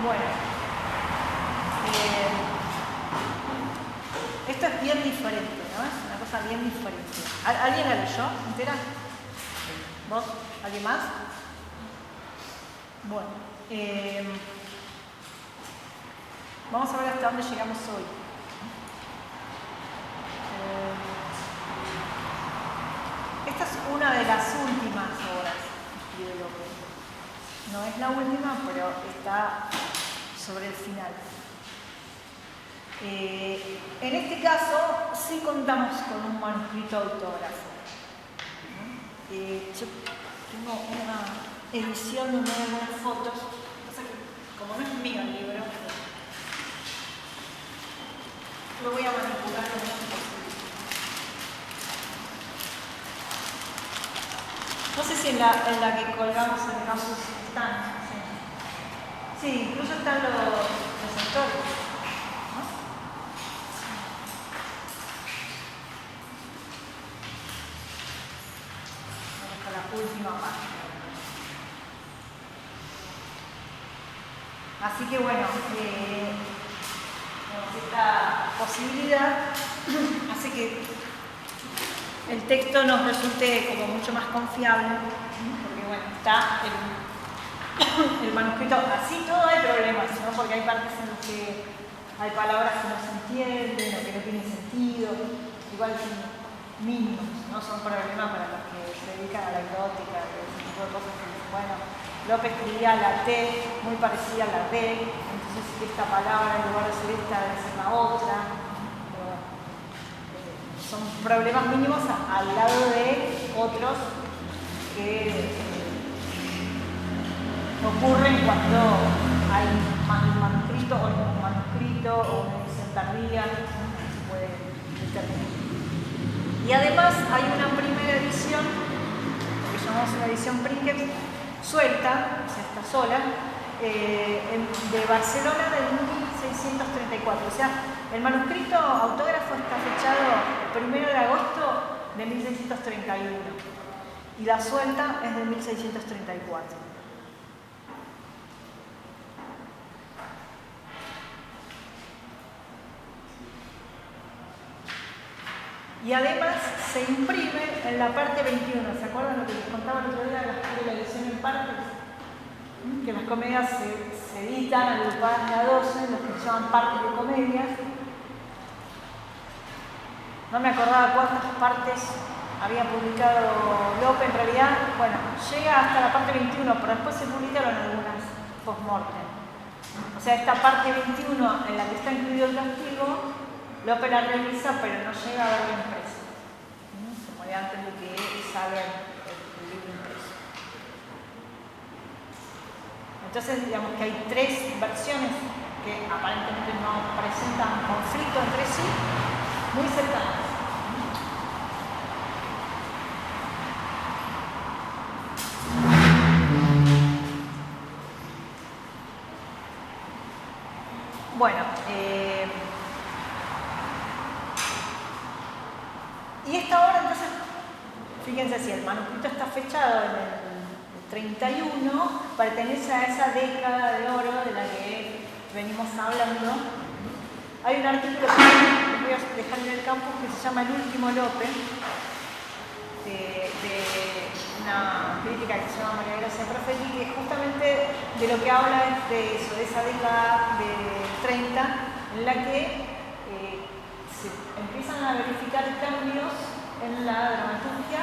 S1: Bueno. Esto es bien diferente, ¿no? Es una cosa bien diferente. ¿Alguien la leyó entera? ¿Vos? ¿Alguien más? Bueno. Vamos a ver hasta dónde llegamos hoy. Esta es una de las últimas obras que escribe Lope. No es la última, pero está sobre el final. En este caso, sí contamos con un manuscrito autógrafo. Yo tengo una edición donde hay algunas fotos, pasa que como no es mío el libro, lo voy a manipular lo menos posible. No sé si en la que colgamos en el campus están. Sí, incluso están los autores. ¿No? Vamos a la última página. Así que bueno, esta posibilidad hace que el texto nos resulte como mucho más confiable, porque bueno, está el manuscrito, así todo hay problemas, ¿no? Porque hay partes en las que hay palabras que no se entienden o que no tienen sentido, igual son mínimos, ¿no? Son problemas para los que se dedican a la erótica, ese tipo de cosas que dicen, bueno, Lope escribía la T muy parecida a la D, entonces esta palabra en lugar de ser esta debe ser la otra. Pero, son problemas mínimos al lado de otros que ocurren cuando hay un manuscrito o un manuscrito o una edición tardía, ¿no? Se puede determinar. Y además hay una primera edición, que llamamos una edición Princeps, suelta, o sea, está sola, de Barcelona del 1634. O sea, el manuscrito autógrafo está fechado el 1 de agosto de 1631 y la suelta es de 1634. Y además se imprime en la parte 21. ¿Se acuerdan lo que les contaba el otro día de la edición en partes? Que las comedias se editan agrupadas de a 12, los que se llaman partes de comedias. No me acordaba cuántas partes había publicado Lope, en realidad, bueno, llega hasta la parte 21, pero después se publicaron algunas post-mortem. O sea, esta parte 21 en la que está incluido el castigo, Lope la revisa, pero no llega a verla impresa. Se muere antes de que salga el libro impreso. Entonces, digamos que hay tres versiones que aparentemente no presentan conflicto entre sí, muy cercanas. Bueno, y esta obra, entonces, fíjense si el manuscrito está fechado en el 31, pertenece a esa década de oro de la que venimos hablando. Hay un artículo que voy a dejar en el campus que se llama El último Lope, de una crítica que se llama María Gracia Profeti, que justamente de lo que habla es de eso, de esa década de 30, en la que se empiezan a verificar cambios en la dramaturgia,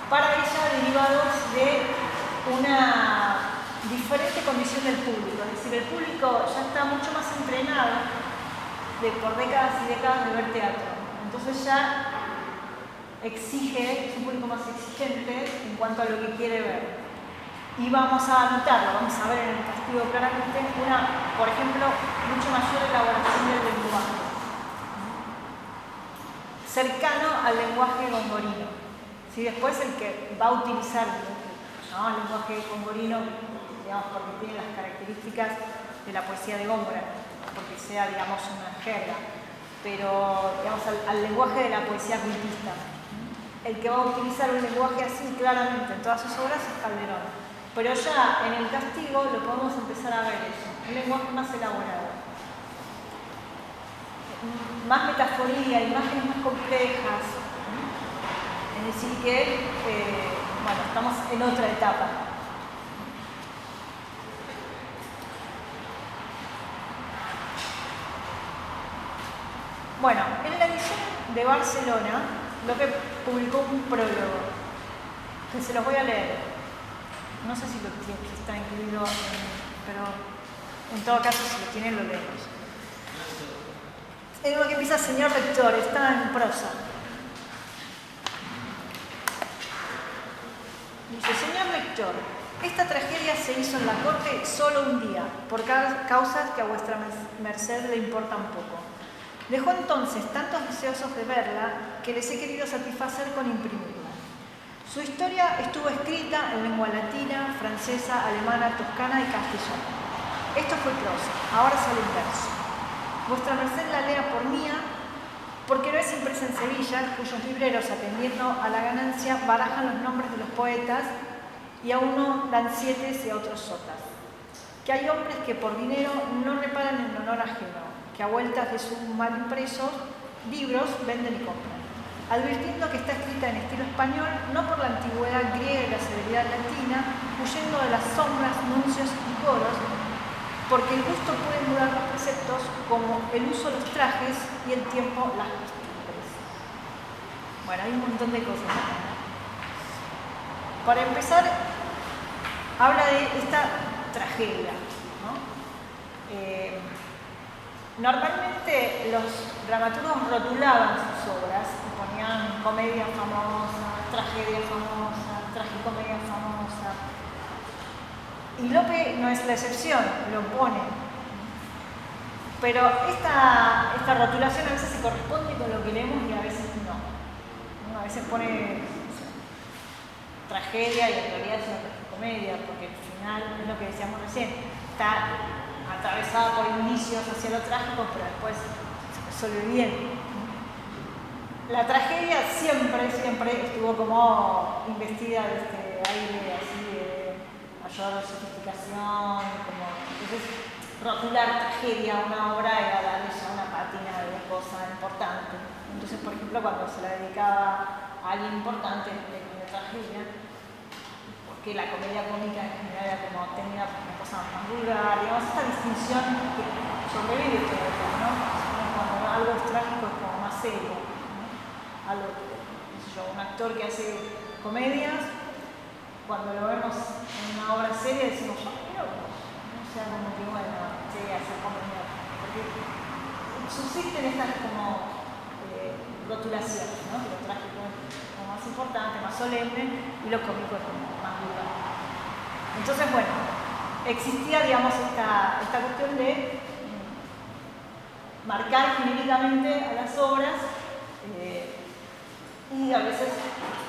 S1: para ella derivados de una diferente condición del público. Es decir, el público ya está mucho más entrenado por décadas y décadas de ver teatro. Entonces ya exige, es un público más exigente en cuanto a lo que quiere ver. Y vamos a notarlo, vamos a ver en el castigo claramente una, por ejemplo, mucho mayor elaboración del lenguaje, cercano al lenguaje gongorino. ¿Sí? Después el que va a utilizar el lenguaje gongorino, digamos, porque tiene las características de la poesía de Góngora, porque sea, digamos, una jerga, pero digamos al lenguaje de la poesía cuentista. El que va a utilizar un lenguaje así claramente en todas sus obras es Calderón. Pero ya en el castigo lo podemos empezar a ver eso, un lenguaje más elaborado. Más metaforía, imágenes más complejas. Es decir que, bueno, estamos en otra etapa. Bueno, en la edición de Barcelona, Lope publicó un prólogo, que se los voy a leer. No sé si está incluido, pero en todo caso, si lo tienen, lo leemos. Es uno que empieza, señor rector, está en prosa. Dice, señor rector, Esta tragedia se hizo en la corte solo un día, por causas que a vuestra merced le importan poco. Dejó entonces tantos deseosos de verla que les he querido satisfacer con imprimirla. Su historia estuvo escrita en lengua latina, francesa, alemana, toscana y castellana. Esto fue prosa, ahora sale en verso. Vuestra merced la lea por mía, porque no es impresa en Sevilla, cuyos libreros, atendiendo a la ganancia, barajan los nombres de los poetas y a uno dan 7 y a otros sotas. Que hay hombres que por dinero no reparan en honor ajeno, que a vueltas de sus mal impresos libros venden y compran, advirtiendo que está escrita en estilo español, no por la antigüedad griega y la severidad latina, huyendo de las sombras, nuncios y coros, porque el gusto puede mudar los preceptos como el uso de los trajes y el tiempo las costumbres. Bueno, hay un montón de cosas. Para empezar, habla de esta tragedia, ¿no? Normalmente los dramaturgos rotulaban sus obras y ponían comedia famosa, tragedia famosa, tragicomedia famosa. Y Lope no es la excepción, lo pone. Pero esta rotulación a veces se corresponde con lo que leemos y a veces no. A veces pone tragedia y en realidad es una tragicomedia, porque al final es lo que decíamos recién, está atravesada por indicios hacia lo trágico, pero después se resuelve bien. La tragedia siempre estuvo como investida de este aire así de mayor sofisticación, entonces rotular tragedia a una obra era darle ya una pátina de cosa importante. Entonces, por ejemplo, cuando se la dedicaba a alguien importante de tragedia, porque la comedia cómica en general era como tenía una cosa más vulgar, digamos, esta distinción que sobrevive todavía, ¿no? Cuando algo es trágico es como más serio, ¿no? Algo, no sé yo, un actor que hace comedias, cuando lo vemos en una obra seria decimos, pero no sea como que bueno, sí, hace comedia, porque subsisten estas como rotulaciones, ¿no? Que lo trágico es como más importante, más solemne, y lo cómico es como más vulgar. Entonces, bueno, existía, digamos, esta cuestión de marcar genéricamente a las obras y a veces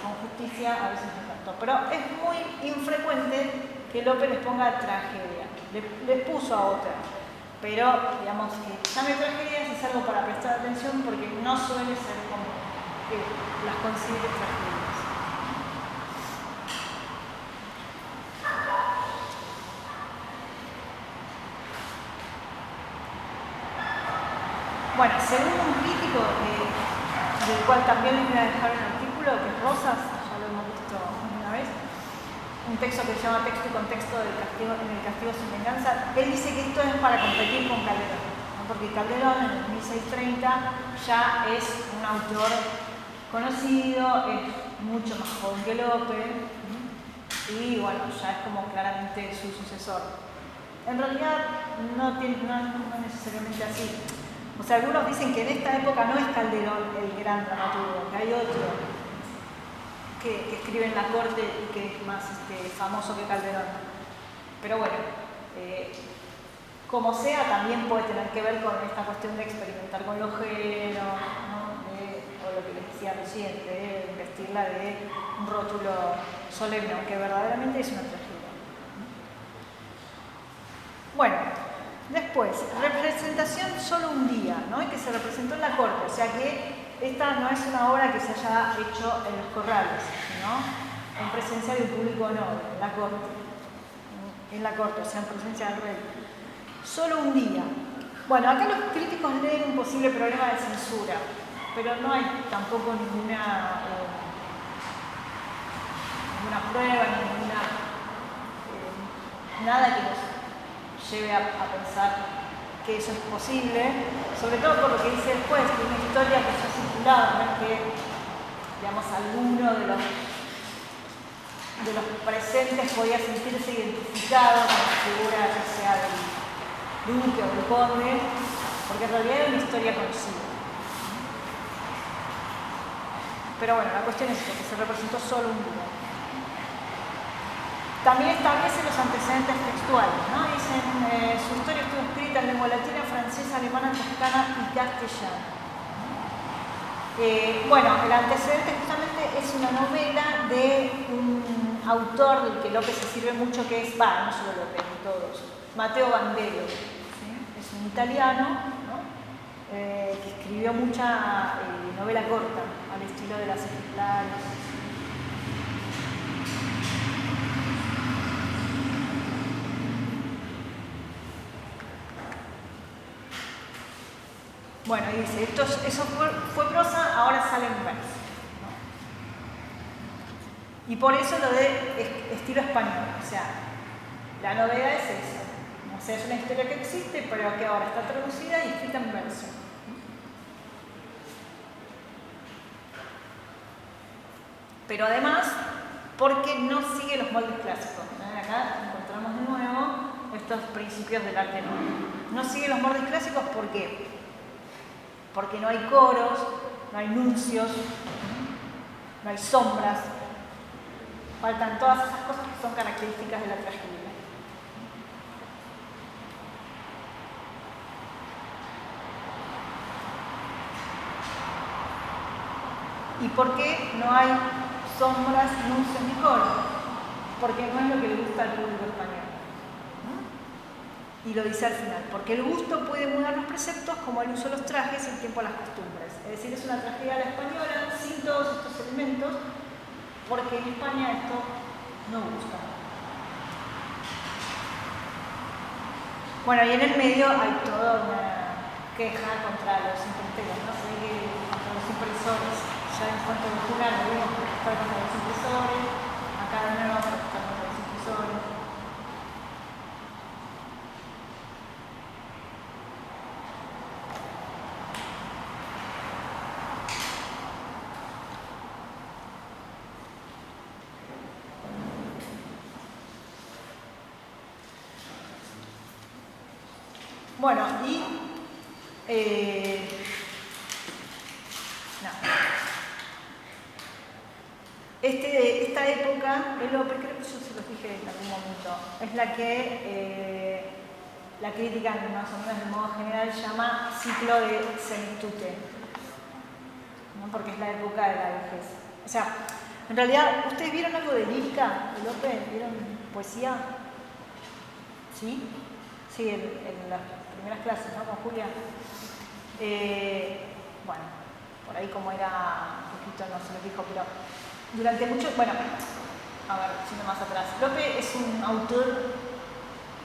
S1: con justicia, a veces no tanto. Pero es muy infrecuente que Lope les ponga tragedia. Les puso a otra. Pero, digamos, que llame tragedias es algo para prestar atención porque no suele ser como que las considere tragedias. Bueno, según un crítico del cual también les voy a dejar un artículo, que es Rosas, ya lo hemos visto una vez, un texto que se llama Texto y contexto del castigo, en el castigo sin venganza, él dice que esto es para competir con Calderón, ¿no? Porque Calderón en el 1630 ya es un autor conocido, es mucho más joven que Lope, y bueno, ya es como claramente su sucesor. En realidad no es necesariamente así. O sea, algunos dicen que en esta época no es Calderón el gran dramaturgo, que hay otro que escribe en la corte y que es más famoso que Calderón. Pero bueno, como sea, también puede tener que ver con esta cuestión de experimentar con los géneros, ¿no? O lo que les decía recién, de investirla de un rótulo solemne, aunque verdaderamente es una tragedia. Bueno, después, representación solo un día, ¿no? Y que se representó en la corte, o sea que esta no es una obra que se haya hecho en los corrales, sino en presencia de un público noble, en la corte, o sea, en presencia del rey. Solo un día. Bueno, acá los críticos leen un posible problema de censura, pero no hay tampoco ninguna prueba, nada que nos lleve a pensar que eso es posible, sobre todo por lo que dice después, que una historia que ya circulaba, no es que, digamos, alguno de los presentes podía sentirse identificado con la figura, ya sea del duque o del conde, porque en realidad era una historia conocida. Pero bueno, la cuestión es que se representó solo un día. También establece los antecedentes textuales, ¿no? Dicen, su historia estuvo escrita en lengua latina, francesa, alemana, toscana y castellana. Bueno, el antecedente justamente es una novela de un autor del que López se sirve mucho, que es, no solo López, todos, Matteo Bandello, ¿sí? Es un italiano, ¿no? Que escribió mucha novela corta, al estilo de las ejemplares. Bueno, y dice, eso fue prosa, ahora sale en verso, ¿no? Y por eso lo de estilo español, o sea, la novedad es eso. O sea, es una historia que existe, pero que ahora está traducida y escrita en verso. Pero además, porque no sigue los moldes clásicos. Acá encontramos de nuevo estos principios del arte nuevo. No sigue los moldes clásicos, ¿por qué? Porque no hay coros, no hay nuncios, no hay sombras. Faltan todas esas cosas que son características de la tragedia. ¿Y por qué no hay sombras, nuncios ni coros? Porque no es lo que le gusta al público español. Y lo dice al final, porque el gusto puede mudar los preceptos como el uso de los trajes y el tiempo a las costumbres. Es decir, es una tragedia a la española sin todos estos elementos, porque en España esto no gusta. Bueno, y en el medio hay toda una queja contra los impresos, ¿no? Se ve que contra los impresores, ya en cuanto a cultura lo vimos protestar contra los impresores, acá de nuevo protestar contra los impresores. Bueno, y esta época de López, creo que yo se los dije en algún momento, es la que la crítica, más o menos de modo general, llama ciclo de senectute, ¿no? Porque es la época de la vejez. O sea, en realidad, ¿ustedes vieron algo de lírica de López? ¿Vieron poesía? ¿Sí? Sí, en las primeras clases, ¿no? Con Julia. Bueno, por ahí como era un poquito, no se lo dijo, pero durante mucho, bueno, a ver, siendo más atrás, Lope es un autor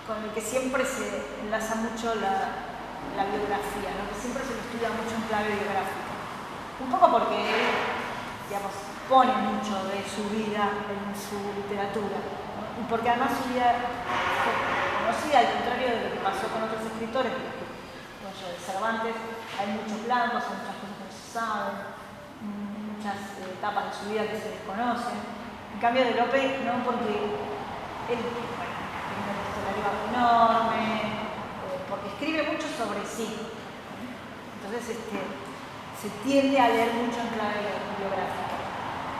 S1: con el que siempre se enlaza mucho la biografía, ¿no? Que siempre se lo estudia mucho en clave biográfica. Un poco porque él, digamos, pone mucho de su vida en su literatura, ¿no? Y porque además su vida fue conocida, al contrario de lo que pasó con otros escritores, de Cervantes, hay muchos blancos, hay muchas cosas que no se saben, muchas etapas de su vida que se desconocen. En cambio de Lope, no, porque él, bueno, tiene una epistolaridad enorme, porque escribe mucho sobre sí. Entonces se tiende a leer mucho en clave biográfica.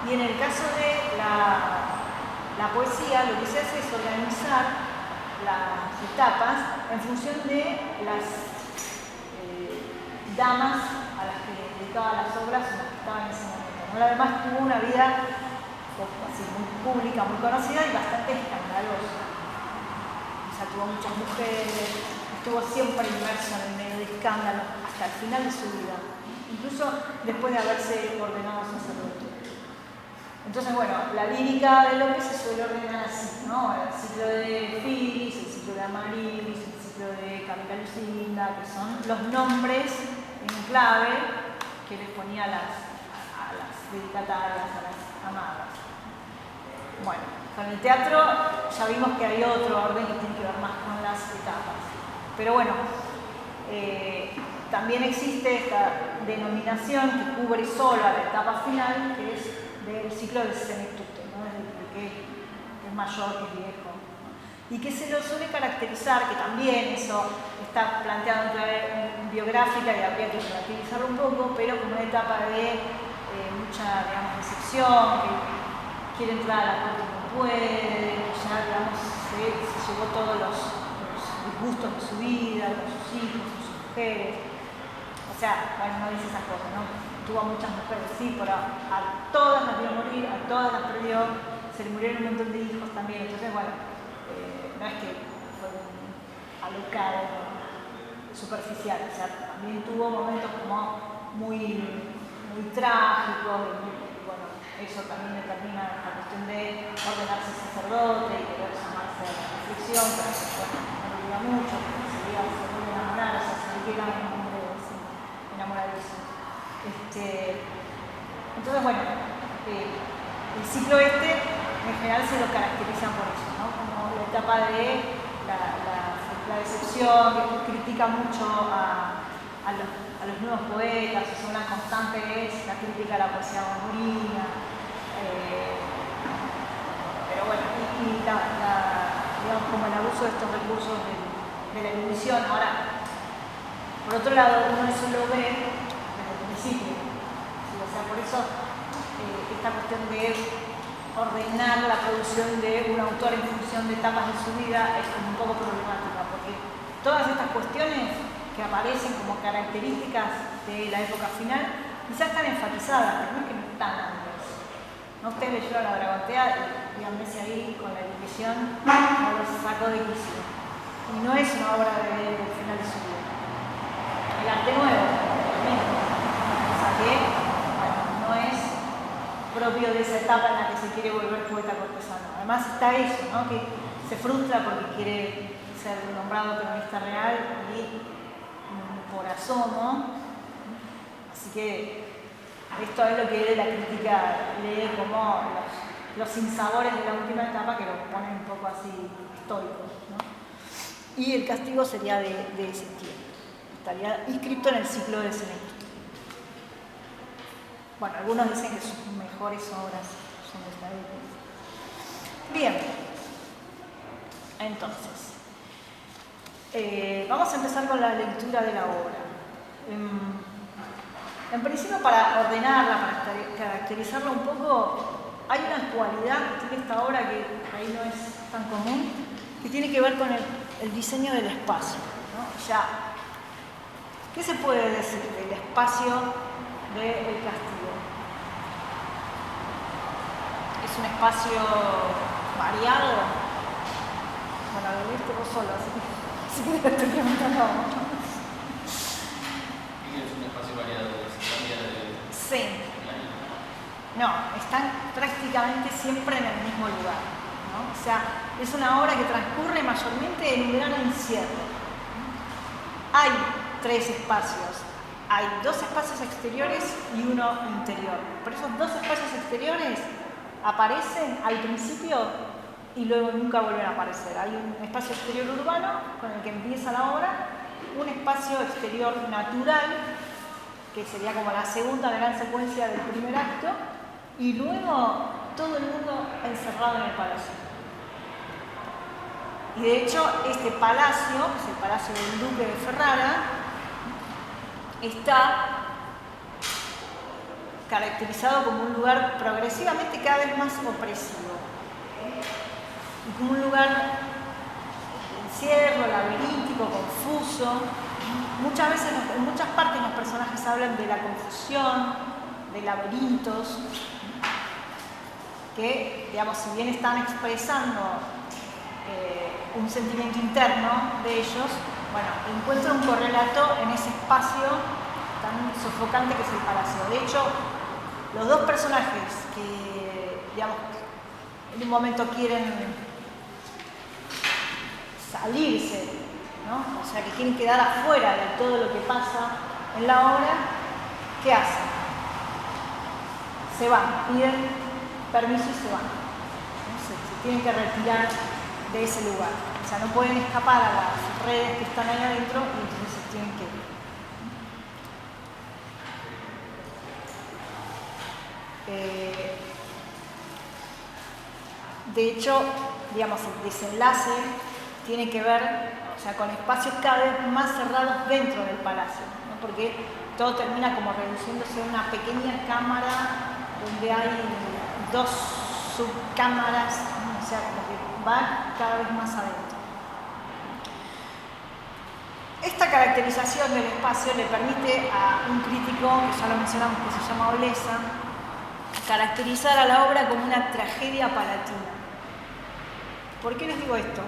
S1: Y en el caso de la poesía, lo que se hace es organizar las etapas en función de las damas a las que dedicaba las obras en las que estaba en ese momento, ¿no? Además tuvo una vida así, muy pública, muy conocida y bastante escandalosa. O sea, tuvo muchas mujeres, estuvo siempre inmerso en el medio de escándalo hasta el final de su vida, incluso después de haberse ordenado sacerdote. Entonces, bueno, la lírica de López se suele ordenar así, ¿no? El ciclo de Filis, el ciclo de Amarilis, el ciclo de Camila Lucinda, que son los nombres en clave que les ponía a las dedicatarias, a las amadas. Bueno, con el teatro ya vimos que hay otro orden que tiene que ver más con las etapas. Pero bueno, también existe esta denominación que cubre solo a la etapa final, que es del ciclo del senectute, ¿no? Desde que es mayor, que es viejo, ¿no? Y que se lo suele caracterizar, que también eso está planteado en clave biográfica y habría que relativizarlo un poco, pero como una etapa de mucha, digamos, decepción, que quiere entrar a la corte y no puede, ya digamos, se llevó todos los disgustos de su vida, con sus hijos, con sus mujeres. O sea, bueno, no dice esas cosas, ¿no? Tuvo muchas mujeres, sí, pero a todas las vio morir, a todas las perdió, se le murieron un montón de hijos también. Entonces, bueno, no es que fue un alocado superficial, o sea, también tuvo momentos como muy trágicos, y bueno, eso también determina la cuestión de ordenarse sacerdote y querer llamarse a la reflexión, pero bueno, no dura mucho, porque se vuelve a enamorar, o sea, se le queda un hombre enamoradizo. Entonces, bueno, el ciclo en general se lo caracteriza por eso, ¿no? Como la etapa de la decepción, que critica mucho a los nuevos poetas, o sea, una constante es la crítica a la poesía gomorrina, pero bueno, digamos, como el abuso de estos recursos de la erudición. Ahora, por otro lado, uno eso lo ve desde el principio, ¿sí? O sea, por eso esta cuestión de ordenar la producción de un autor en función de etapas de su vida es como un poco problemática, porque todas estas cuestiones que aparecen como características de la época final quizás están enfatizadas, pero no es que no están antes. No, ustedes leyeron La Dragotea y díganme si ahí con la erudición no los sacó de quicio. Y no es una obra del final de su vida. El arte nuevo, mismo. O sea que, bueno, no es propio de esa etapa en la que se quiere volver poeta cortesano. Además está eso, ¿no? Que se frustra porque quiere ser nombrado cronista real y por asomo. Así que esto es lo que la crítica lee como los sinsabores de la última etapa, que lo ponen un poco así estoicos, ¿no? Y el castigo sería de ese tiempo. Estaría inscrito en el ciclo de Senectud. Bueno, algunos dicen que sus mejores obras son de esta época. Bien, entonces, vamos a empezar con la lectura de la obra. En principio, para ordenarla, para caracterizarla un poco, hay una cualidad que tiene esta obra que ahí no es tan común, que tiene que ver con el diseño del espacio, ¿no? Ya, ¿qué se puede decir del espacio del castigo? ¿Es un espacio variado? Bueno, lo viste vos solo, así que te estoy preguntando.
S2: ¿Es un espacio variado de cambia de
S1: Sí. No, están prácticamente siempre en el mismo lugar, ¿no? O sea, es una obra que transcurre mayormente en un gran encierro. Hay 3 espacios. Hay 2 espacios exteriores y uno interior. Pero esos 2 espacios exteriores aparecen al principio y luego nunca vuelven a aparecer. Hay un espacio exterior urbano con el que empieza la obra, un espacio exterior natural, que sería como la segunda gran secuencia del primer acto, y luego todo el mundo encerrado en el palacio. Y de hecho, este palacio, que es el palacio del duque de Ferrara, está caracterizado como un lugar progresivamente cada vez más opresivo. Y como un lugar de encierro, laberíntico, confuso. Muchas veces, en muchas partes los personajes hablan de la confusión, de laberintos, que, digamos, si bien están expresando un sentimiento interno de ellos, bueno, encuentran un correlato en ese espacio tan sofocante que es el palacio. De hecho, los 2 personajes que, digamos, en un momento quieren salirse, ¿no? O sea, que quieren quedar afuera de todo lo que pasa en la obra, ¿qué hacen? Se van, piden permiso y se van, ¿no? Se tienen que retirar de ese lugar. O sea, no pueden escapar a las redes que están ahí adentro y entonces se tienen que ir. De hecho, digamos, el desenlace tiene que ver, o sea, con espacios cada vez más cerrados dentro del palacio, ¿no? Porque todo termina como reduciéndose a una pequeña cámara donde hay 2 subcámaras, ¿no? O sea, como que va cada vez más adentro. Esta caracterización del espacio le permite a un crítico, que ya lo mencionamos, que se llama Olesa, caracterizar a la obra como una tragedia palatina. ¿Por qué les digo esto?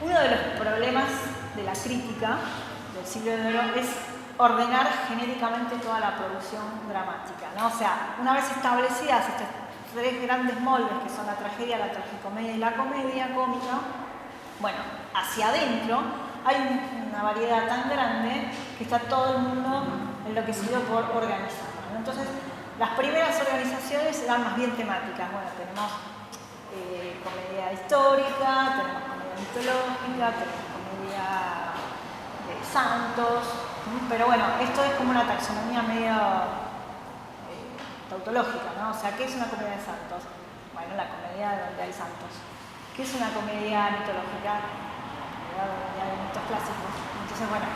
S1: Uno de los problemas de la crítica del siglo de oro es ordenar genéricamente toda la producción dramática, ¿no? O sea, una vez establecidas estas tres grandes moldes que son la tragedia, la tragicomedia y la comedia cómica, bueno, hacia adentro hay una variedad tan grande que está todo el mundo enloquecido por organizarla, ¿no? Entonces, las primeras organizaciones eran más bien temáticas. Bueno, tenemos comedia histórica, tenemos comedia mitológica, tenemos comedia de santos, pero bueno, esto es como una taxonomía medio tautológica, ¿no? O sea, ¿qué es una comedia de santos? Bueno, la comedia donde hay santos. ¿Qué es una comedia mitológica? Donde hay mitos clásicos. Entonces, bueno,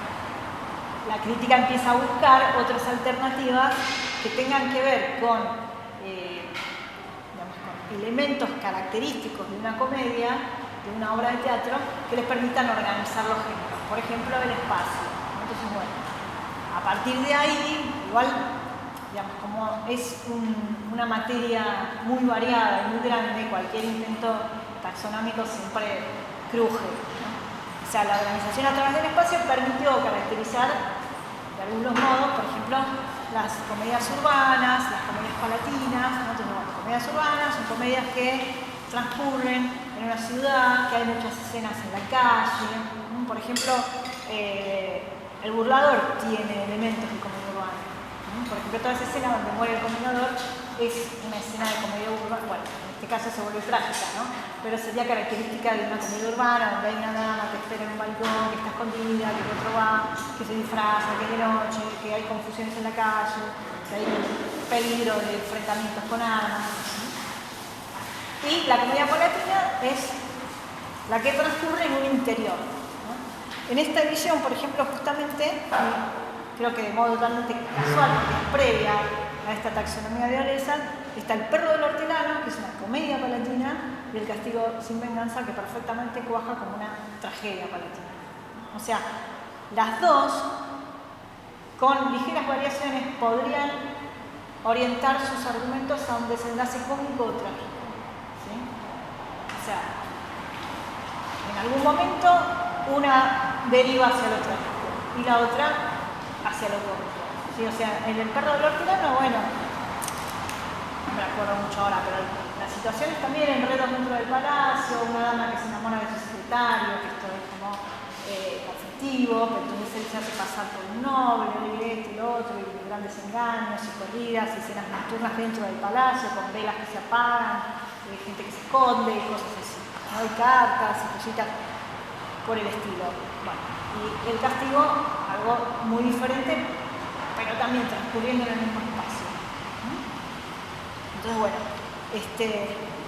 S1: la crítica empieza a buscar otras alternativas que tengan que ver con, digamos, con elementos característicos de una comedia, de una obra de teatro, que les permitan organizar los géneros. Por ejemplo, el espacio. Entonces, bueno, a partir de ahí, igual, digamos, como es una materia muy variada y muy grande, cualquier intento taxonómico siempre cruje, ¿no? O sea, la organización a través del espacio permitió caracterizar de algunos modos, por ejemplo, las comedias urbanas, las comedias palatinas, ¿no? Entonces, bueno, comedias urbanas son comedias que transcurren en una ciudad, que hay muchas escenas en la calle, ¿no? Por ejemplo, El burlador tiene elementos de comedia urbana, ¿no? Por ejemplo, toda esa escena donde muere el comendador es una escena de comedia urbana, bueno, en este caso se vuelve trágica, ¿no? Pero sería característica de una comedia urbana donde hay una dama que espera en un balcón, que está escondida, que el otro va, que se disfraza, que es de noche, que hay confusiones en la calle, que hay peligro de enfrentamientos con armas, ¿no? Y la comedia palatina es la que transcurre en un interior, ¿no? En esta edición, por ejemplo, justamente, creo que de modo totalmente casual, porque es previa a esta taxonomía de Olesa, está El perro del hortelano, que es una comedia palatina, y El castigo sin venganza, que perfectamente cuaja como una tragedia palatina. O sea, las dos, con ligeras variaciones, podrían orientar sus argumentos a un desenlace cómico o trágico, ¿sí? O sea, en algún momento una deriva hacia lo trágico y la otra hacia lo cómico, ¿sí? O sea, en El perro del hortelano, bueno, no me acuerdo mucho ahora, pero las situaciones también, enredos dentro del palacio, una dama que se enamora de su secretario, que esto es como conflictivo, pero entonces él se hace pasar por un noble, y esto y lo otro, y grandes engaños y corridas y escenas nocturnas dentro del palacio, con velas que se apagan, gente que se esconde y cosas así, ¿no? Hay cartas y cositas por el estilo. Bueno, y El castigo, algo muy diferente, pero también transcurriendo en el mismo espacio. Entonces, bueno,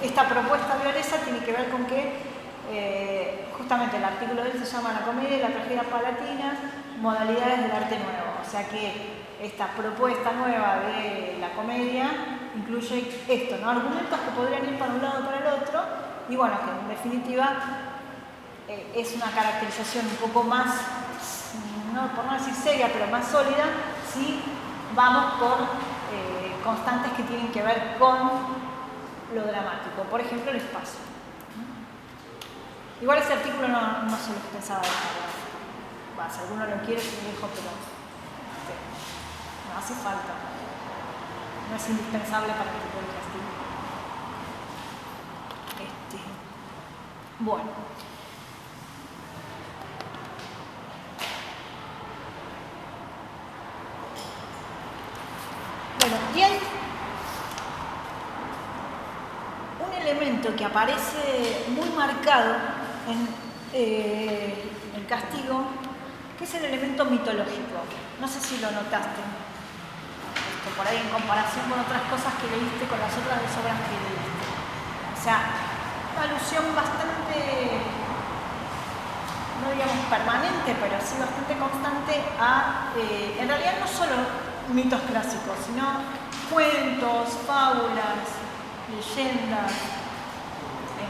S1: esta propuesta de Olesa tiene que ver con que justamente el artículo de él se llama La comedia y la tragedia palatinas, modalidades del arte nuevo. O sea que esta propuesta nueva de la comedia incluye esto, ¿no? Argumentos que podrían ir para un lado o para el otro, y bueno, que en definitiva es una caracterización un poco más, no, por no decir seria, pero más sólida, si vamos por constantes que tienen que ver con lo dramático, por ejemplo el espacio. Igual ese artículo no se lo pensaba dejar, si alguno lo quiere se lo dejo, pero no hace falta, no es indispensable para que pueda castigo. Bueno. Bueno, y hay un elemento que aparece muy marcado en El castigo, que es el elemento mitológico. No sé si lo notaste, por ahí en comparación con otras cosas que leíste, con las otras obras que leíste. O sea, una alusión bastante, no digamos permanente, pero sí bastante constante a, en realidad no solo mitos clásicos, sino cuentos, fábulas, leyendas,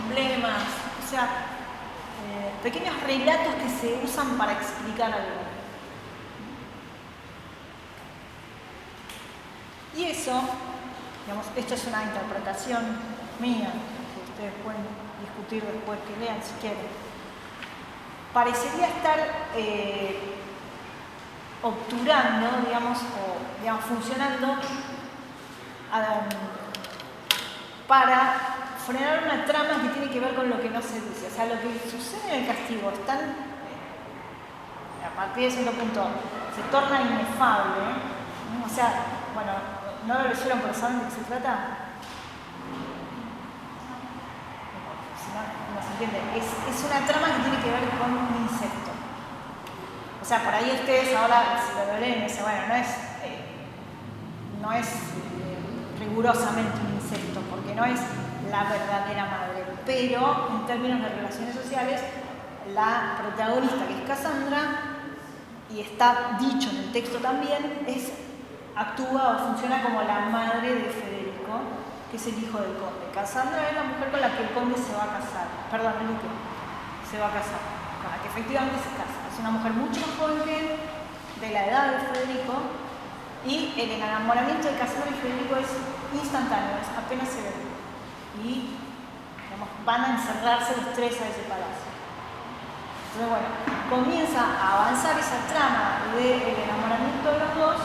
S1: emblemas, o sea, pequeños relatos que se usan para explicar algo. Y eso, digamos, esto es una interpretación mía, que ustedes pueden discutir después que lean si quieren. Parecería estar obturando, digamos, o digamos, funcionando para frenar una trama que tiene que ver con lo que no se dice. O sea, lo que sucede en el castigo es tan, a partir de cierto punto, se torna inefable, ¿no? O sea, bueno, ¿no lo leyeron pero saben de qué se trata? Si no se entiende. Es una trama que tiene que ver con un insecto. O sea, por ahí ustedes ahora, si lo leen, dicen, bueno, no es rigurosamente un insecto, porque no es la verdadera madre, pero en términos de relaciones sociales, la protagonista, que es Cassandra, y está dicho en el texto también, actúa o funciona como la madre de Federico, que es el hijo del conde. Cassandra es la mujer con la que el conde se va a casar, perdón, el duque se va a casar, con la que efectivamente se casa. Es una mujer mucho más joven que él, de la edad de Federico, y el enamoramiento de Cassandra y Federico es instantáneo, apenas se ve. Y digamos, van a encerrarse los tres a ese palacio. Entonces, bueno, comienza a avanzar esa trama del enamoramiento de los dos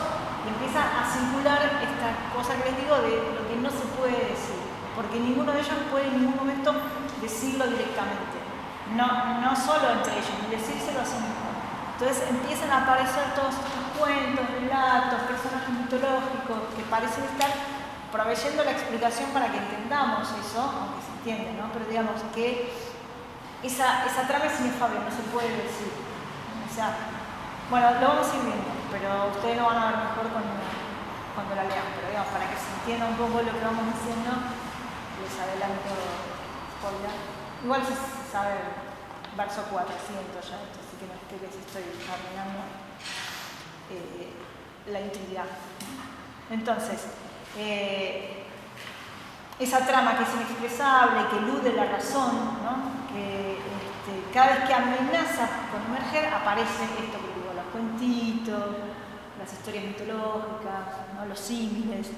S1: y empieza a circular esta cosa que les digo de lo que no se puede decir, porque ninguno de ellos puede en ningún momento decirlo directamente. No solo entre ellos, ni decírselo a sí mismo. Entonces empiezan a aparecer todos estos cuentos, relatos, personajes mitológicos que parecen estar proveyendo la explicación para que entendamos eso, aunque se entiende, ¿no? Pero digamos que esa trama es inefable, no se puede decir. O sea, bueno, lo vamos a ir viendo, pero ustedes lo van a ver mejor cuando la lean. Pero digamos, para que se entienda un poco lo que vamos diciendo, les adelanto spoiler. Igual se sabe verso 400 ya, así que no es que les estoy arruinando la intriga. Entonces, esa trama que es inexpresable, que elude la razón, ¿no? Que cada vez que amenaza con emerger aparece esto que digo, los cuentitos, las historias mitológicas, ¿no? Los símiles.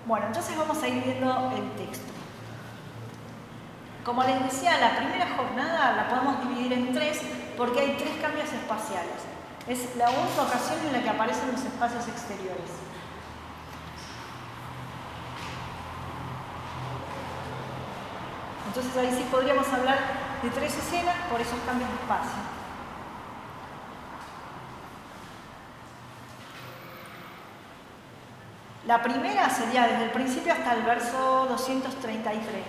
S1: Bueno, entonces vamos a ir viendo el texto. Como les decía, la primera jornada la podemos dividir en 3 porque hay 3 cambios espaciales. Es la única ocasión en la que aparecen los espacios exteriores. Entonces ahí sí podríamos hablar de 3 escenas por esos cambios de espacio. La primera sería desde el principio hasta el verso 233.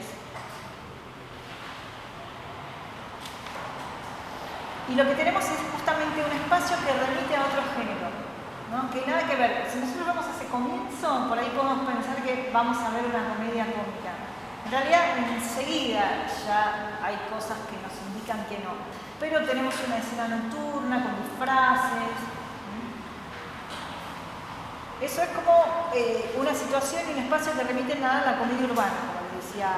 S1: Y lo que tenemos es justamente un espacio que remite a otro género, ¿no? Que nada que ver. Si nosotros vamos a ese comienzo, por ahí podemos pensar que vamos a ver una comedia cómica. En realidad, enseguida ya hay cosas que nos indican que no. Pero tenemos una escena nocturna con disfraces. Eso es como una situación y un espacio que remiten a la comedia urbana, como les decía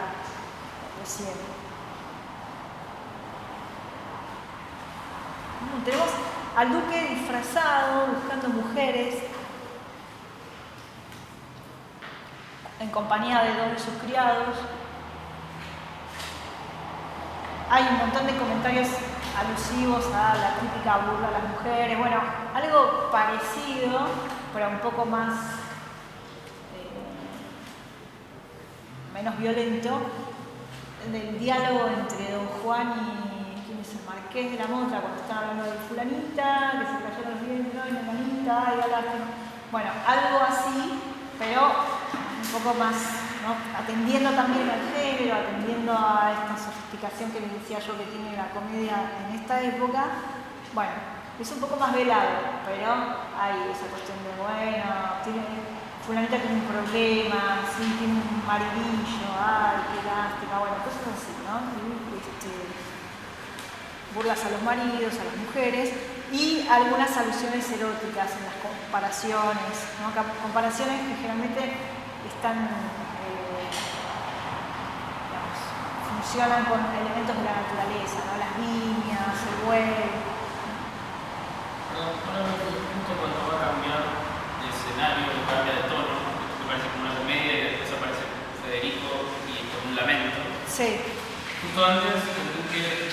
S1: recién. Tenemos al duque disfrazado, buscando mujeres, en compañía de 2 de sus criados. Hay un montón de comentarios alusivos a la típica burla a las mujeres. Bueno, algo parecido, pero un poco más menos violento, del diálogo entre don Juan y el marqués de la Motra, cuando están hablando de fulanita, que se cayeron los dientes, ¿no? Y la manita, y la lástima. Bueno, algo así, pero un poco más, ¿no? Atendiendo también al género, atendiendo a esta sofisticación que les decía yo que tiene la comedia en esta época. Bueno, es un poco más velado, pero hay esa cuestión de, bueno, fulanita tiene un problema, sí, tiene un maridillo, ay, qué lástima, bueno, cosas así, ¿no? Burlas a los maridos, a las mujeres y algunas alusiones eróticas en las comparaciones, ¿no? Comparaciones que generalmente están, digamos, funcionan con elementos de la naturaleza, ¿no? Las viñas, el buey.
S2: Justo cuando va a cambiar de escenario, cambia de tono, que parece como una comedia y después aparece Federico y con un lamento.
S1: Sí.
S2: Justo antes, el Duque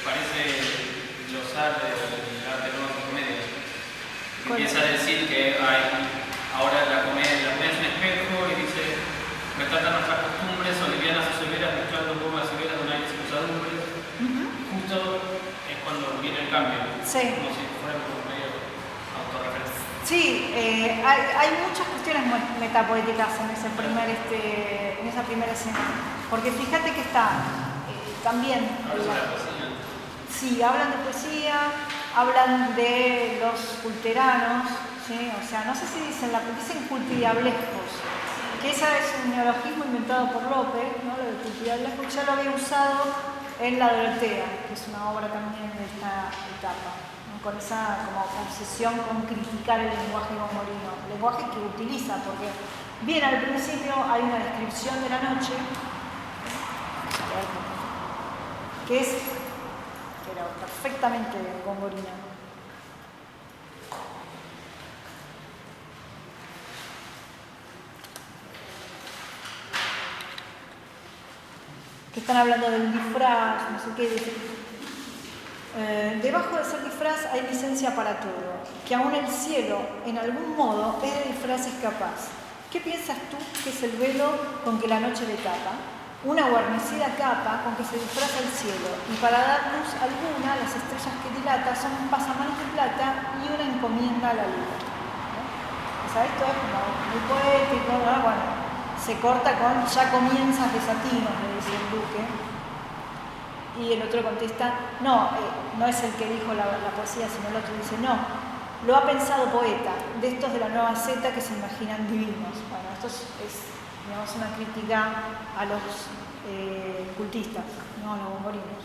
S2: parece glosar el arte nuevo de comedia. Empieza a decir que ahora la comedia es un espejo y dice, retratan nuestras costumbres, son livianas o severas, mezclando un poco las severas con aires y pesadumbres. Justo es cuando viene el cambio,
S1: Sí.
S2: como si fuera como medio autorreferencia.
S1: Sí, hay muchas cuestiones metapoéticas en esa primera escena. Porque fíjate que está también...
S2: Ahora es la poesía.
S1: Sí, hablan de poesía, hablan de los culteranos, ¿sí? O sea, no sé si dicen cultiablescos, que ese es un neologismo inventado por Lope, ¿no? Lo de cultiablescos ya lo había usado en La Dorotea, que es una obra también de esta etapa, ¿no? Con esa como obsesión con criticar el lenguaje gomorino, el lenguaje que utiliza, porque bien al principio hay una descripción de la noche, que es perfectamente gomorina. Que están hablando del disfraz, no sé qué. Debajo de ese disfraz hay licencia para todo, que aún el cielo, en algún modo, es de disfraces capaz. ¿Qué piensas tú que es el velo con que la noche le tapa? Una guarnecida capa con que se disfraza el cielo, y para dar luz alguna, las estrellas que dilata son un pasamanos de plata y una encomienda a la luna. ¿No? O sea, esto es como muy poético, ¿no? Bueno, se corta con ya comienzas desatinos, le dice el Duque. Y el otro contesta, no es el que dijo la poesía, sino el otro dice, no, lo ha pensado poeta, de estos de la nueva Z que se imaginan divinos. Bueno, esto es digamos, una crítica a los cultistas, no a los gomorinos.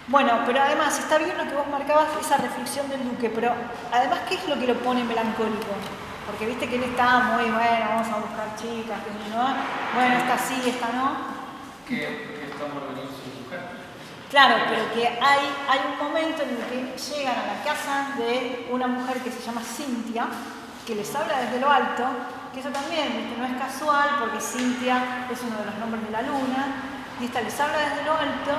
S1: Bueno, pero además está bien lo que vos marcabas, esa reflexión del Duque, pero además, ¿qué es lo que lo pone melancólico? Porque viste que él está muy, bueno, vamos a buscar chicas, que no, bueno, esta sí, esta no.
S2: ¿Qué estamos organizando su mujer?
S1: Claro, pero que hay un momento en el que llegan a la casa de una mujer que se llama Cintia, que les habla desde lo alto, que eso también, ¿viste? No es casual, porque Cintia es uno de los nombres de la luna, y esta les habla desde lo alto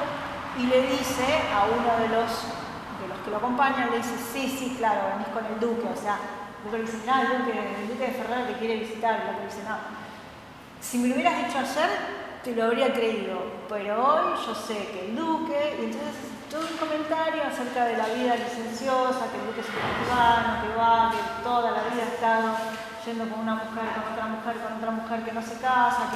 S1: y le dice a uno de los que lo acompañan, le dice, sí, claro, venís con el Duque, o sea, el Duque le dice, no, el Duque de Ferrara te quiere visitar, el Duque le dice, no, si me lo hubieras dicho ayer, te lo habría creído, pero hoy yo sé que el Duque, y entonces todo un comentario acerca de la vida licenciosa, que el Duque es un escribano, que va, que toda la vida ha estado yendo con una mujer, con otra mujer, que no se casa,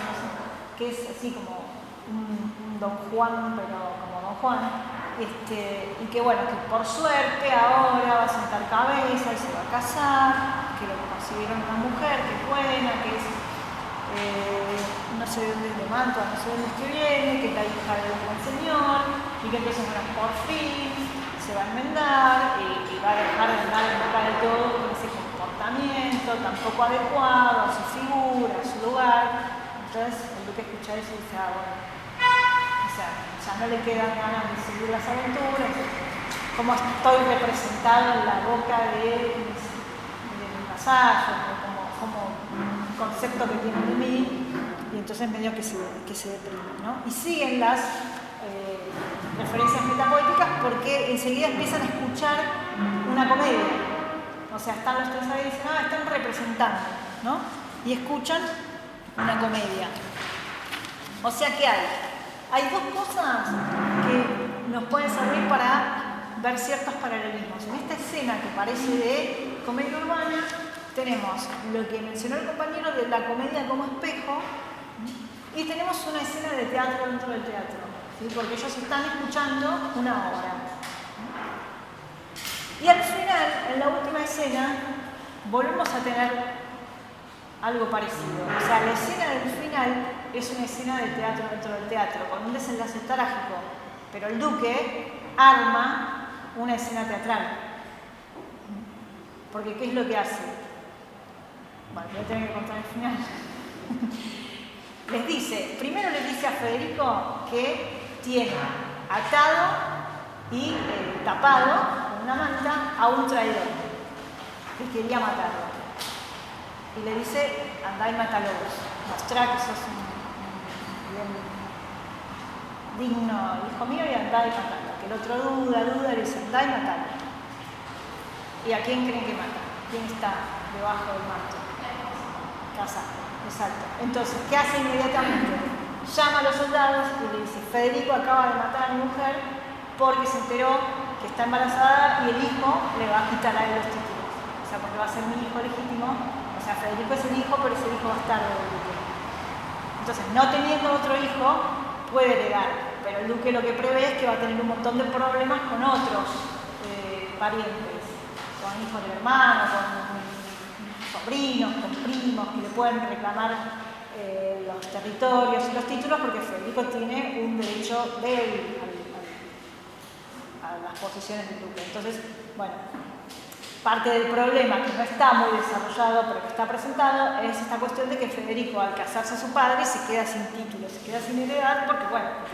S1: que es así como un Don Juan, pero como Don Juan, y que bueno, que por suerte ahora va a sentar cabeza y se va a casar, que lo consiguieron una mujer que es buena, que es no sé de dónde es de Mantua, no sé de dónde es que viene, que es la hija de un buen señor, y que entonces, bueno, por fin se va a enmendar y va a dejar de andar en boca de todo con ese comportamiento tan poco adecuado a su figura, a su lugar. Entonces el Duque escucha eso y dice, bueno, o sea, ya no le quedan ganas de seguir las aventuras, como estoy representado en la boca de mi vasallo, como un concepto que tiene de mí, y entonces medio que se deprime, ¿no? Y siguen las referencias metapoéticas porque enseguida empiezan a escuchar una comedia. O sea, están los tres ahí y dicen, están representando, ¿no? Y escuchan una comedia. O sea que hay dos cosas que nos pueden servir para ver ciertos paralelismos. En esta escena que parece de comedia urbana, tenemos lo que mencionó el compañero de la comedia como espejo, y tenemos una escena de teatro dentro del teatro, ¿sí? Porque ellos están escuchando una obra. Y al final, en la última escena, volvemos a tener algo parecido. O sea, la escena del final es una escena de teatro dentro del teatro, con un desenlace trágico, pero el Duque arma una escena teatral. Porque ¿qué es lo que hace? Bueno, voy a tener que contar el final. Primero les dice a Federico que tiene atado y tapado con una manta a un traidor que quería matarlo. Y le dice, andá y matalo vos. Mostrá que sos un bien digno hijo mío y andá y matalo. Que el otro duda, y le dice, andá y matalo. ¿Y a quién creen que mata? ¿Quién está debajo del manto? Casa, exacto. Entonces, ¿qué hace inmediatamente? Llama a los soldados y le dice, Federico acaba de matar a mi mujer porque se enteró que está embarazada y el hijo le va a quitar a él los títulos. O sea, porque va a ser mi hijo legítimo. O sea, Federico es el hijo, pero es el hijo bastardo del duque. Entonces, no teniendo otro hijo, puede heredar. Pero el duque lo que prevé es que va a tener un montón de problemas con otros parientes. Con hijos del hermano, con sobrinos, con primos, que le pueden reclamar los territorios y los títulos, porque Federico tiene un derecho débil a las posesiones del duque. Entonces, bueno, parte del problema que no está muy desarrollado, pero que está presentado, es esta cuestión de que Federico, al casarse a su padre, se queda sin título, se queda sin heredad, porque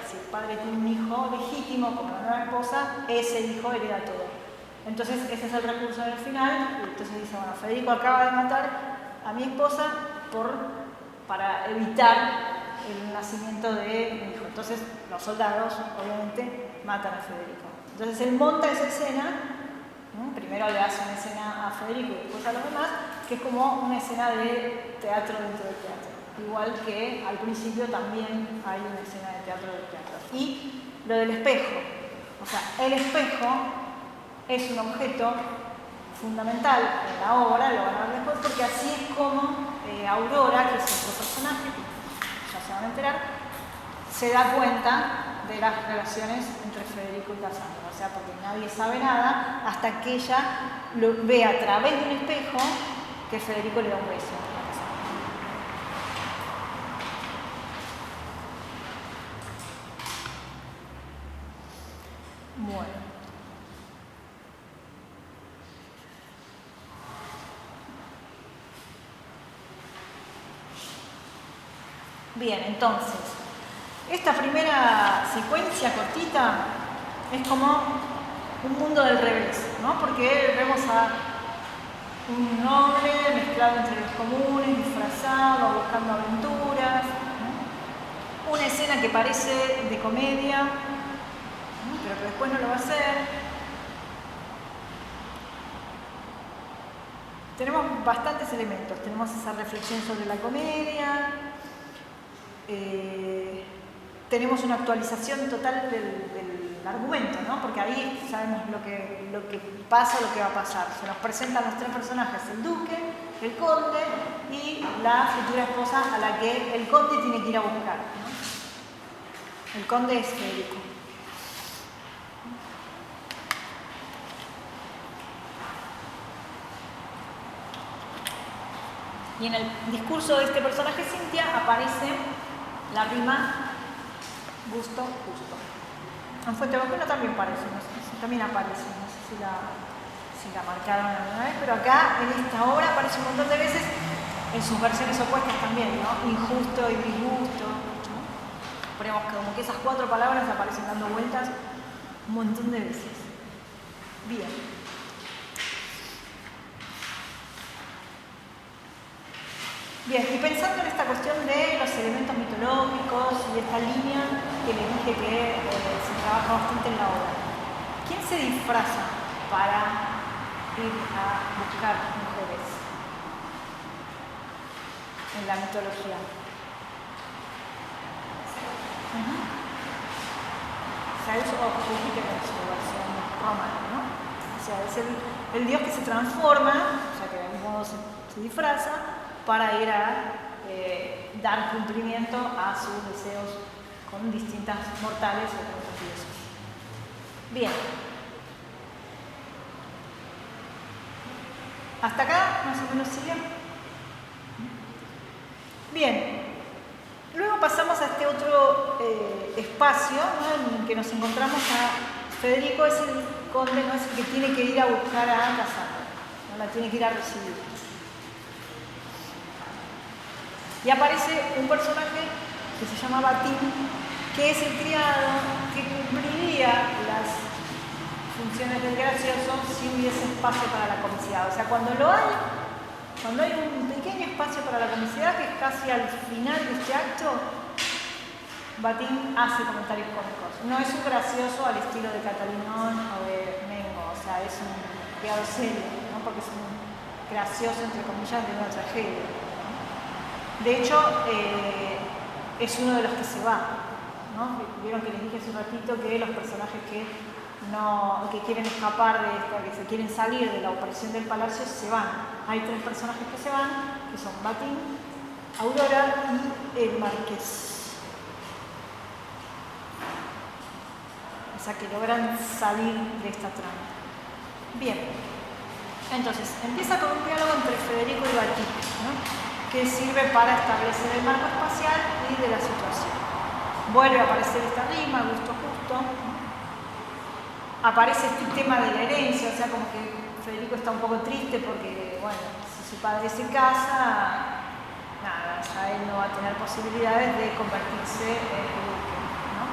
S1: si el padre tiene un hijo legítimo como la nueva esposa, ese hijo hereda todo. Entonces, ese es el recurso del final, y entonces dice, bueno, Federico acaba de matar a mi esposa para evitar el nacimiento de mi hijo. Entonces, los soldados, obviamente, matan a Federico. Entonces, él monta esa escena, primero le hace una escena a Federico y después a los demás, que es como una escena de teatro dentro del teatro. Igual que al principio también hay una escena de teatro del teatro. Y lo del espejo. O sea, el espejo es un objeto fundamental en la obra, lo van a ver después, porque así es como Aurora, que es otro personaje, que ya se van a enterar, se da cuenta de las relaciones entre Federico y Casandra. O sea, porque nadie sabe nada hasta que ella lo ve a través de un espejo que Federico le da un beso a Casandra. Bueno. Bien, entonces, esta primera secuencia cortita es como un mundo del revés, ¿no? Porque vemos a un noble mezclado entre los comunes, disfrazado, buscando aventuras, ¿no? Una escena que parece de comedia, ¿no? Pero que después no lo va a hacer. Tenemos bastantes elementos, tenemos esa reflexión sobre la comedia. Tenemos una actualización total del argumento, ¿no? Porque ahí sabemos lo que pasa, lo que va a pasar. Se nos presentan los tres personajes, el duque, el conde y la futura esposa a la que el conde tiene que ir a buscar, ¿no? El conde es Federico. Y en el discurso de este personaje, Cintia, aparece la rima gusto, justo. En Fuenteovejuna también aparece, no sé, también aparece, no sé si la marcaron alguna vez, pero acá en esta obra aparece un montón de veces, en sus versiones opuestas también, ¿no? Injusto y disgusto, ¿no? Ponemos como que esas 4 palabras aparecen dando vueltas un montón de veces. Bien. Bien, y pensando en esta cuestión de los elementos mitológicos y esta línea que les dije que se trabaja bastante en la obra, ¿quién se disfraza para ir a buscar mujeres en la mitología? Zeus o Júpiter en su versión romana, ¿no? O sea, es el dios que se transforma, o sea, que de algún modo se disfraza para ir a dar cumplimiento a sus deseos con distintas mortales o con otros dioses. Bien. ¿Hasta acá más o menos sigue? Bien. Luego pasamos a este otro espacio, ¿no? En el que nos encontramos a Federico, es el conde, no es el que tiene que ir a buscar a Casandra. la tiene que ir a recibir. Y aparece un personaje que se llama Batim, que es el criado que cumpliría las funciones del gracioso si hubiese espacio para la comicidad. O sea, cuando hay un pequeño espacio para la comicidad, que es casi al final de este acto, Batim hace comentarios cómicos. No es un gracioso al estilo de Catalinón o de Mengo, o sea, es un criado serio, ¿no? Porque es un gracioso, entre comillas, de una tragedia, ¿no? De hecho, es uno de los que se va, ¿no? Vieron que les dije hace un ratito que los personajes que quieren escapar de esto, que se quieren salir de la opresión del palacio, se van. Hay 3 personajes que se van, que son Batim, Aurora y el marqués. O sea, que logran salir de esta trama. Bien, entonces empieza con un diálogo entre Federico y Batim, ¿no? Que sirve para establecer el marco espacial y de la situación. Vuelve a aparecer esta rima, gusto justo. Aparece este tema de la herencia, o sea, como que Federico está un poco triste porque, bueno, si su padre se casa, nada, ya él no va a tener posibilidades de convertirse en duque, ¿no?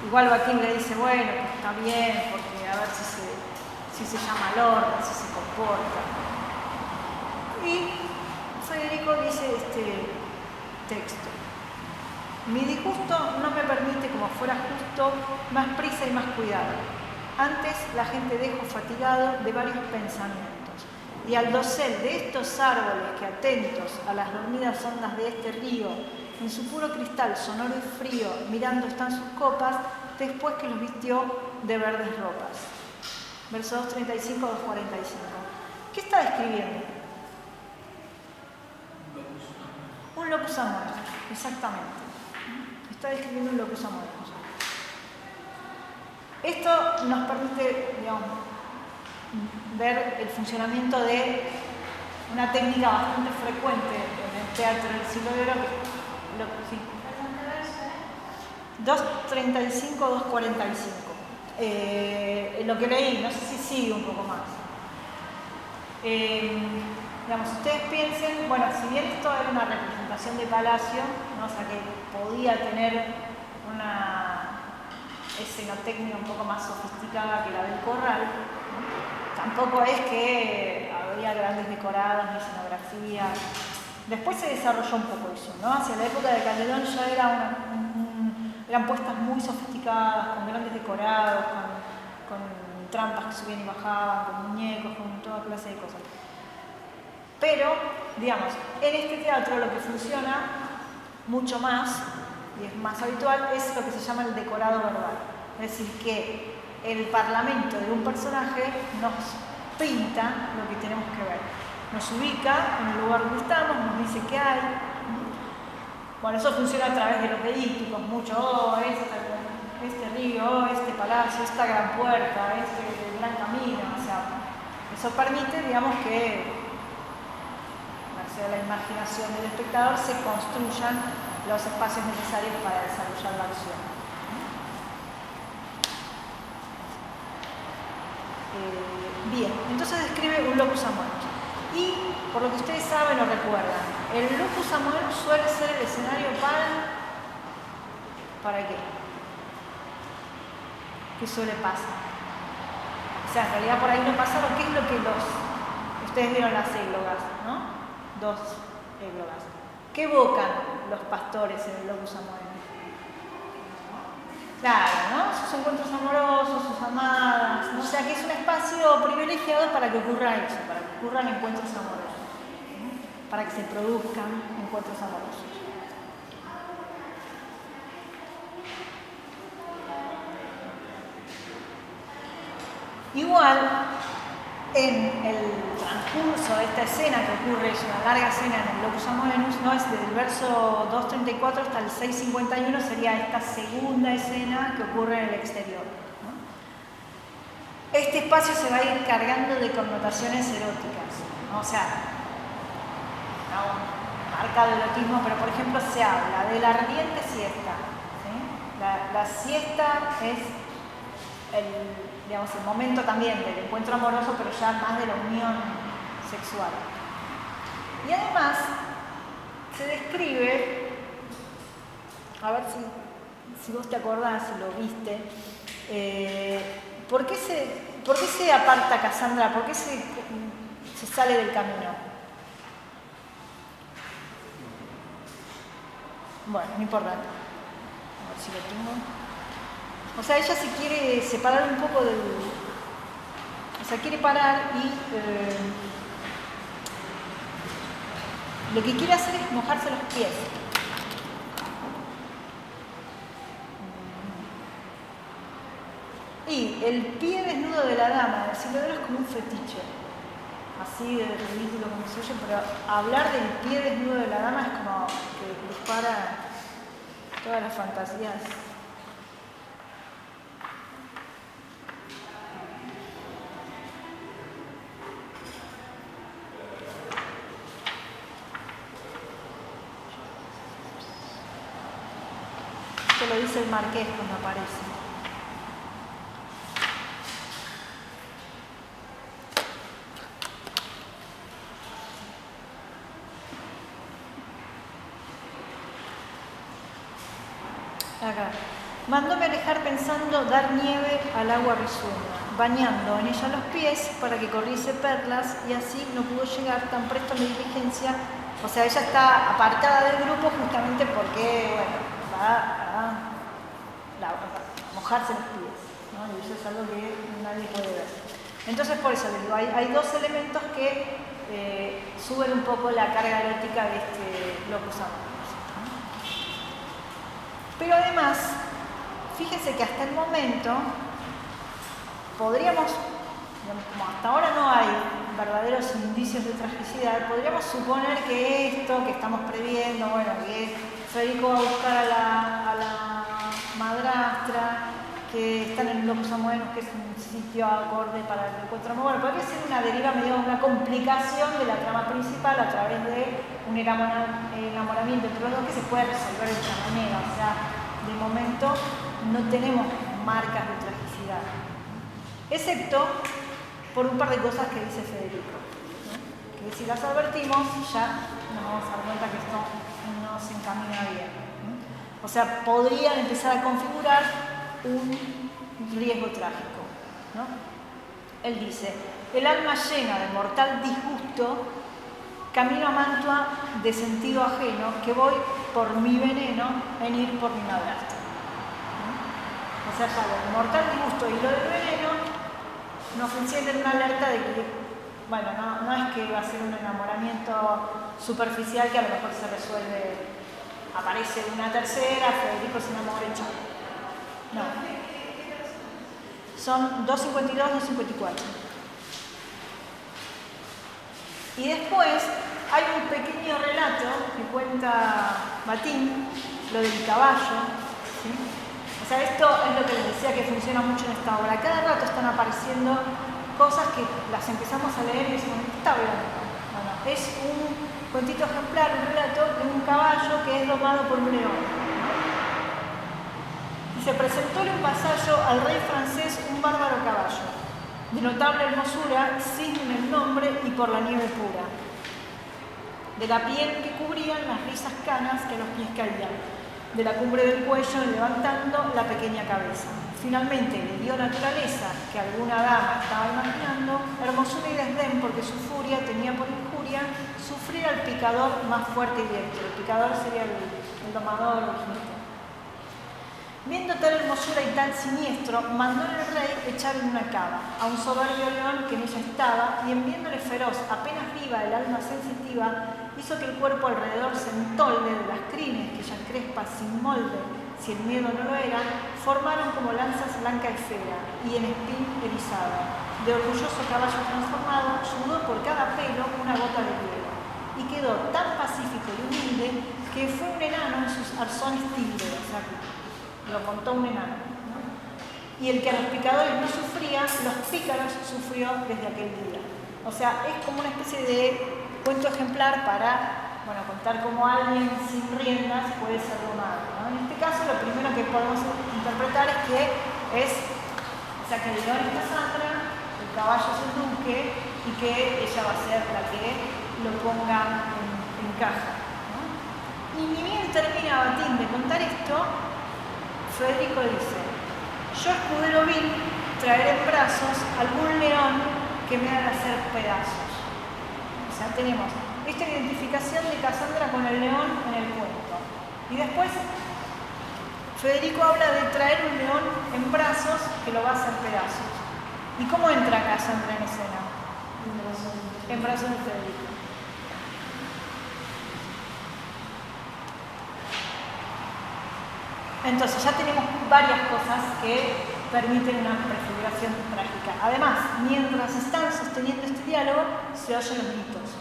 S1: Igual Batim le dice, bueno, pues está bien, porque a ver si se llama al orden, si se comporta. Y Federico dice este texto: mi disgusto no me permite, como fuera justo, más prisa y más cuidado. Antes la gente dejo fatigado de varios pensamientos, y al dosel de estos árboles que, atentos a las dormidas ondas de este río, en su puro cristal sonoro y frío, mirando están sus copas, después que los vistió de verdes ropas. Versos 235 a 245. ¿Qué está describiendo? Un locus amoris, exactamente. Está describiendo un locus amoris. Esto nos permite, digamos, ver el funcionamiento de una técnica bastante frecuente en el teatro del siglo de oro. Sí. 235, 245. Lo que leí, no sé si sigue un poco más. Digamos, ustedes piensen, bueno, si bien esto era una representación de palacio, ¿no? O sea que podía tener una escenotecnia un poco más sofisticada que la del corral, ¿no? Tampoco es que había grandes decorados ni escenografía. Después se desarrolló un poco eso, ¿no? Hacia la época de Calderón ya eran puestas muy sofisticadas, con grandes decorados, con trampas que subían y bajaban, con muñecos, con toda clase de cosas. Pero, digamos, en este teatro lo que funciona mucho más, y es más habitual, es lo que se llama el decorado verbal. Es decir, que el parlamento de un personaje nos pinta lo que tenemos que ver. Nos ubica en el lugar donde estamos, nos dice qué hay. Bueno, eso funciona a través de los deíticos, mucho, este río, este palacio, esta gran puerta, este gran camino. O sea, eso permite, digamos, que, gracias a la imaginación del espectador, se construyan los espacios necesarios para desarrollar la acción. Bien, entonces describe un locus amoris. Y, por lo que ustedes saben o recuerdan, el locus amoris suele ser el escenario ¿para qué? ¿Qué suele pasar? O sea, en realidad por ahí no pasaron. ¿Qué es lo que ustedes vieron las églogas, ¿no? 2 églogas. ¿Qué evocan los pastores en el locus amoris? Claro, ¿no? Sus encuentros amorosos, sus amadas, ¿no? O sea que es un espacio privilegiado para que ocurra eso, para que ocurran encuentros amorosos, ¿no? Para que se produzcan encuentros amorosos. Igual, en el transcurso de esta escena que ocurre, es una larga escena en el locus amoris, ¿no? Es desde el verso 234 hasta el 651, sería esta segunda escena que ocurre en el exterior, ¿no? Este espacio se va a ir cargando de connotaciones eróticas, ¿no? O sea, no marca de erotismo, pero por ejemplo se habla de la ardiente siesta, ¿sí? La siesta es digamos, el momento también del encuentro amoroso, pero ya más de la unión sexual. Y además se describe, a ver si vos te acordás, si lo viste, ¿por qué se aparta Casandra? ¿Por qué se sale del camino? Bueno, no importa. A ver si lo tengo. O sea, ella se quiere separar un poco del... O sea, quiere parar y... lo que quiere hacer es mojarse los pies. Y el pie desnudo de la dama del siglo de oro es como un fetiche. Así de ridículo como se oye, pero hablar del pie desnudo de la dama es como que dispara todas las fantasías. Esto lo dice el Marqués cuando aparece. Acá. Mandóme alejar pensando dar nieve al agua risueña, bañando en ella los pies para que corriese perlas y así no pudo llegar tan presto a mi diligencia. O sea, ella está apartada del grupo justamente porque, bueno, va a mojarse los pies, ¿no? Y eso es algo que nadie puede ver. Entonces, por eso les digo, hay dos elementos que suben un poco la carga erótica de este locus amoris. Pero además, fíjense que hasta el momento podríamos, como hasta ahora no hay verdaderos indicios de tragicidad, podríamos suponer que esto que estamos previendo, bueno, que Federico va a buscar a la madrastra, que están en el locus amoris, que es un sitio acorde para el encuentro amoroso, podría ser una deriva, una complicación de la trama principal a través de un enamoramiento entre los dos que se puede resolver de esta manera. O sea, de momento no tenemos marcas de tragicidad, excepto por un par de cosas que dice Federico, ¿no? Que si las advertimos ya nos vamos a dar cuenta que esto no se encamina bien, ¿no? O sea, podrían empezar a configurar un riesgo trágico, ¿no? Él dice: el alma llena de mortal disgusto, camino a Mantua de sentido ajeno, que voy por mi veneno en ir por mi madrastra, ¿no? O sea, ya lo mortal disgusto y lo del veneno nos encienden una alerta de que, bueno, no es que va a ser un enamoramiento superficial que a lo mejor se resuelve, aparece una tercera, Federico se enamora y chao. No. Son 252, 254. Y después hay un pequeño relato que cuenta Batín, lo del caballo, ¿sí? O sea, esto es lo que les decía que funciona mucho en esta obra. Cada rato están apareciendo cosas que las empezamos a leer y decimos, ¿qué está hablando? Bueno, es un cuentito ejemplar, un relato de un caballo que es domado por un león, ¿no? Y se presentóle un vasallo al rey francés un bárbaro caballo, de notable hermosura, sin el nombre y por la nieve pura, de la piel que cubrían las lisas canas que a los pies caían, de la cumbre del cuello levantando la pequeña cabeza. Finalmente le dio naturaleza, que alguna dama estaba imaginando, hermosura y desdén, porque su furia tenía por injuria sufrir al picador más fuerte y directo. El picador sería el domador o el jinete. Viendo tal hermosura y tal siniestro, mandó el rey echar en una cava a un soberbio león que en ella estaba, y en viéndole feroz, apenas viva el alma sensitiva, hizo que el cuerpo alrededor se entolde de las crines, que ya crespas sin molde, si el miedo no lo era, formaron como lanzas blanca y fera, y en espín erizado. De orgulloso caballo transformado, sudó por cada pelo una gota de hielo, y quedó tan pacífico y humilde que fue un enano en sus arzones tigres, o sea, lo montó un enano, ¿no? Y el que a los picadores no sufría, los pícaros sufrió desde aquel día. O sea, es como una especie de cuento ejemplar para, bueno, contar cómo alguien sin riendas puede ser domado, ¿no? En este caso, lo primero que podemos interpretar es que es sea que el león es Casandra, el caballo es el duque y que ella va a ser la que lo ponga en caja, ¿no? Y ni bien termina Batín de contar esto, Federico dice: yo, escudero vil, traeré en brazos algún león que me haga hacer pedazos. O sea, tenemos esta identificación de Casandra con el león en el cuento. Y después Federico habla de traer un león en brazos que lo va a hacer pedazos. ¿Y cómo entra Casandra en escena? En brazos de Federico. Entonces ya tenemos varias cosas que permiten una prefiguración trágica. Además, mientras están sosteniendo este diálogo, se oyen los gritos,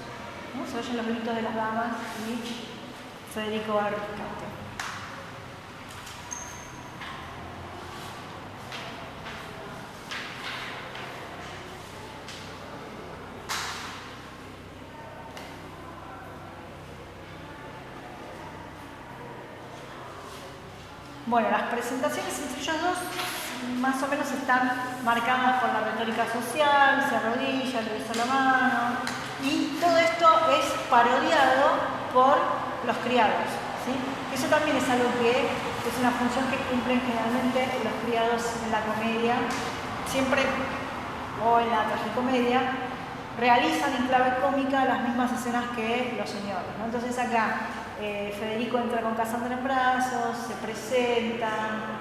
S1: ¿no? Se oyen los gritos de las damas y Federico va al rescate. Bueno, las presentaciones entre ellos dos más o menos están marcadas por la retórica social, se arrodilla, le besa la mano, y todo esto es parodiado por los criados, ¿sí? Eso también es algo que es una función que cumplen generalmente los criados en la comedia, siempre, o en la tragicomedia, realizan en clave cómica las mismas escenas que los señores, ¿no? Entonces acá Federico entra con Casandra en brazos, se presentan,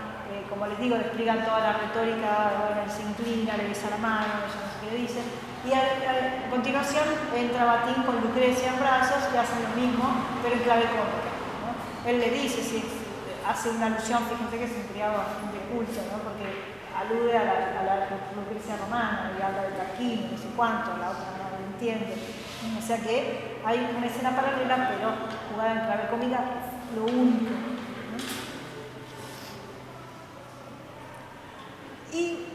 S1: como les digo, despliegan toda la retórica, bueno, él se inclina, le besa la mano, ella no sé qué le dice, y a continuación entra Batín con Lucrecia en brazos y hacen lo mismo, pero en clave cómica, ¿no? Él le dice, si hace una alusión, fíjense que es un criado bastante culto, ¿no? Porque alude a la Lucrecia romana y habla de Tarquinio, no sé cuánto, la otra no lo entiende. O sea que hay una escena paralela, pero jugada en clave cómica es lo único, ¿no? Y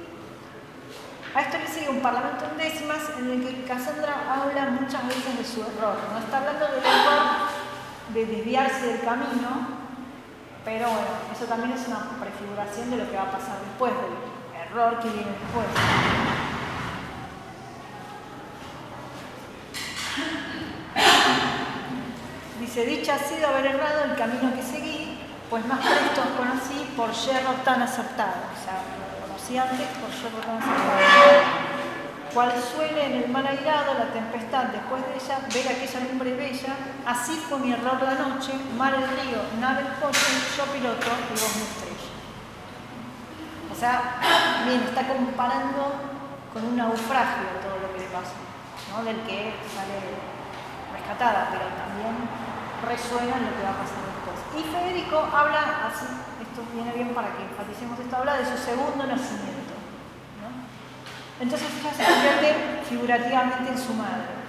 S1: a esto le sigue un parlamento en décimas en el que Casandra habla muchas veces de su error, ¿no? Está hablando del error de desviarse del camino, pero bueno, eso también es una prefiguración de lo que va a pasar después, del error que viene después. Dice: dicha ha sido haber errado el camino que seguí, pues más presto os conocí por yerro tan acertado. O sea, lo conocí antes por yerro tan acertado. Cual suele en el mar airado la tempestad después de ella ver aquella lumbre bella, así fue mi error la noche, mar el río, nave el coche, yo piloto y vos mi estrella. O sea, bien, está comparando con un naufragio todo lo que le pasa, ¿no? Del que sale rescatada, pero también resuena en lo que va a pasar después. Y Federico habla, así, esto viene bien para que enfaticemos esto, habla de su segundo nacimiento, ¿no? Entonces ella se convierte figurativamente en su madre.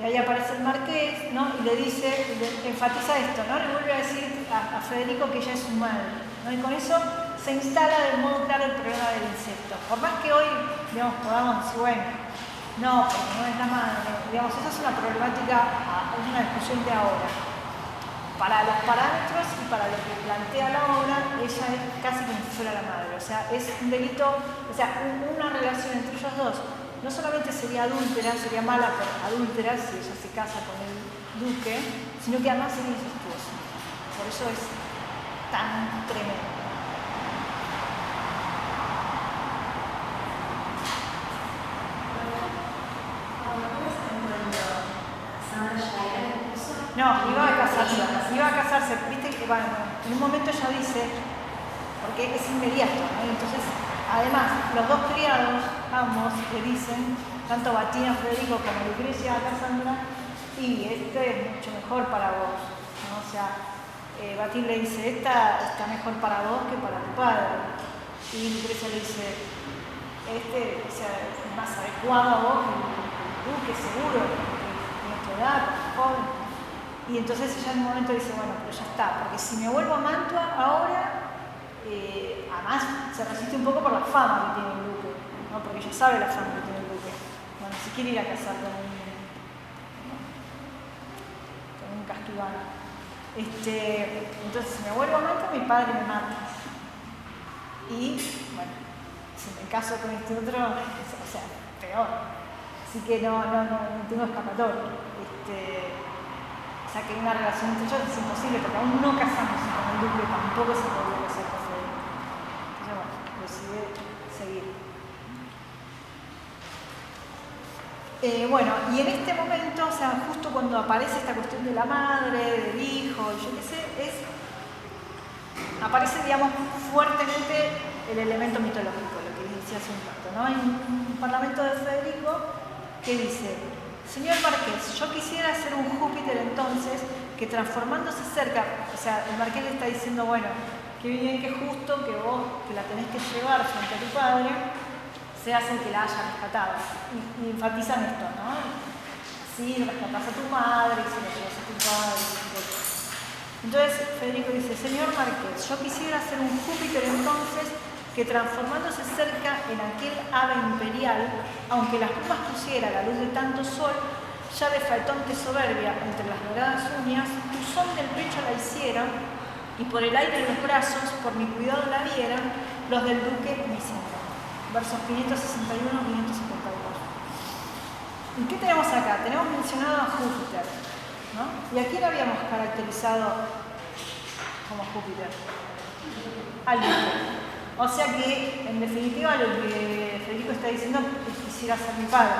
S1: Y ahí aparece el marqués, ¿no? Y le dice, le enfatiza esto, ¿no? Le vuelve a decir a Federico que ella es su madre, ¿no? Y con eso se instala de modo claro el problema del incesto. Por más que hoy, digamos, podamos decir, bueno, no, porque no es la madre, digamos, esa es una problemática, es una discusión de ahora. Para los parámetros y para lo que plantea la obra, ella es casi como si fuera la madre. O sea, es un delito, o sea, una relación entre ellos dos no solamente sería adúltera, sería mala por adúltera si ella se casa con el duque, sino que además sería incestuosa. Por eso es tan tremendo. No, iba a casarse, viste que bueno, en un momento ella dice, porque es inmediato, ¿no? Entonces, además, los dos criados, ambos, le dicen, tanto Batín a Federico como Lucrecia a Casandra, y este es mucho mejor para vos, ¿no? O sea, Batín le dice, esta está mejor para vos que para tu padre, y Lucrecia le dice, este, o sea, es más adecuado a vos que el duque, seguro, porque tiene tu edad, joven. Y entonces ella en un momento dice, bueno, pero ya está, porque si me vuelvo a Mantua ahora, además se resiste un poco por la fama que tiene el duque, ¿no? Porque ella sabe la fama que tiene el duque. Bueno, si quiere ir a casar con un casquivano. Entonces, si me vuelvo amante, mi padre me mata. Y, bueno, si me caso con este otro, o sea, peor. Así que no tengo escapatoria. O sea, que una relación entre ellos es imposible, porque aún no casamos con el duque, tampoco se podría casar con Federico. Entonces, bueno, decidí seguir. Bueno, y en este momento, o sea, justo cuando aparece esta cuestión de la madre, del hijo, yo qué sé, aparece, digamos, fuertemente el elemento mitológico, lo que les decía hace un rato, ¿no? Hay un parlamento de Federico que dice: señor Marqués, yo quisiera ser un Júpiter entonces que transformándose cerca, o sea, el Marqués le está diciendo, bueno, qué bien, qué justo que vos, que la tenés que llevar frente a tu padre, seas el que la haya rescatado. Y enfatizan esto, ¿no? Así rescatás a tu madre, se lo llevas a tu padre, etc. Entonces Federico dice: señor Marqués, yo quisiera ser un Júpiter entonces que transformándose cerca en aquel ave imperial, aunque las plumas pusiera a la luz de tanto sol, ya de faetón que soberbia entre las doradas uñas, tuzón del pecho la hiciera, y por el aire de los brazos, por mi cuidado la vieran, los del duque mi señor. Versos 561 y 552. ¿Y qué tenemos acá? Tenemos mencionado a Júpiter, ¿no? ¿Y a quién habíamos caracterizado como Júpiter? Al duque. O sea que, en definitiva, lo que Federico está diciendo es que quisiera ser mi padre.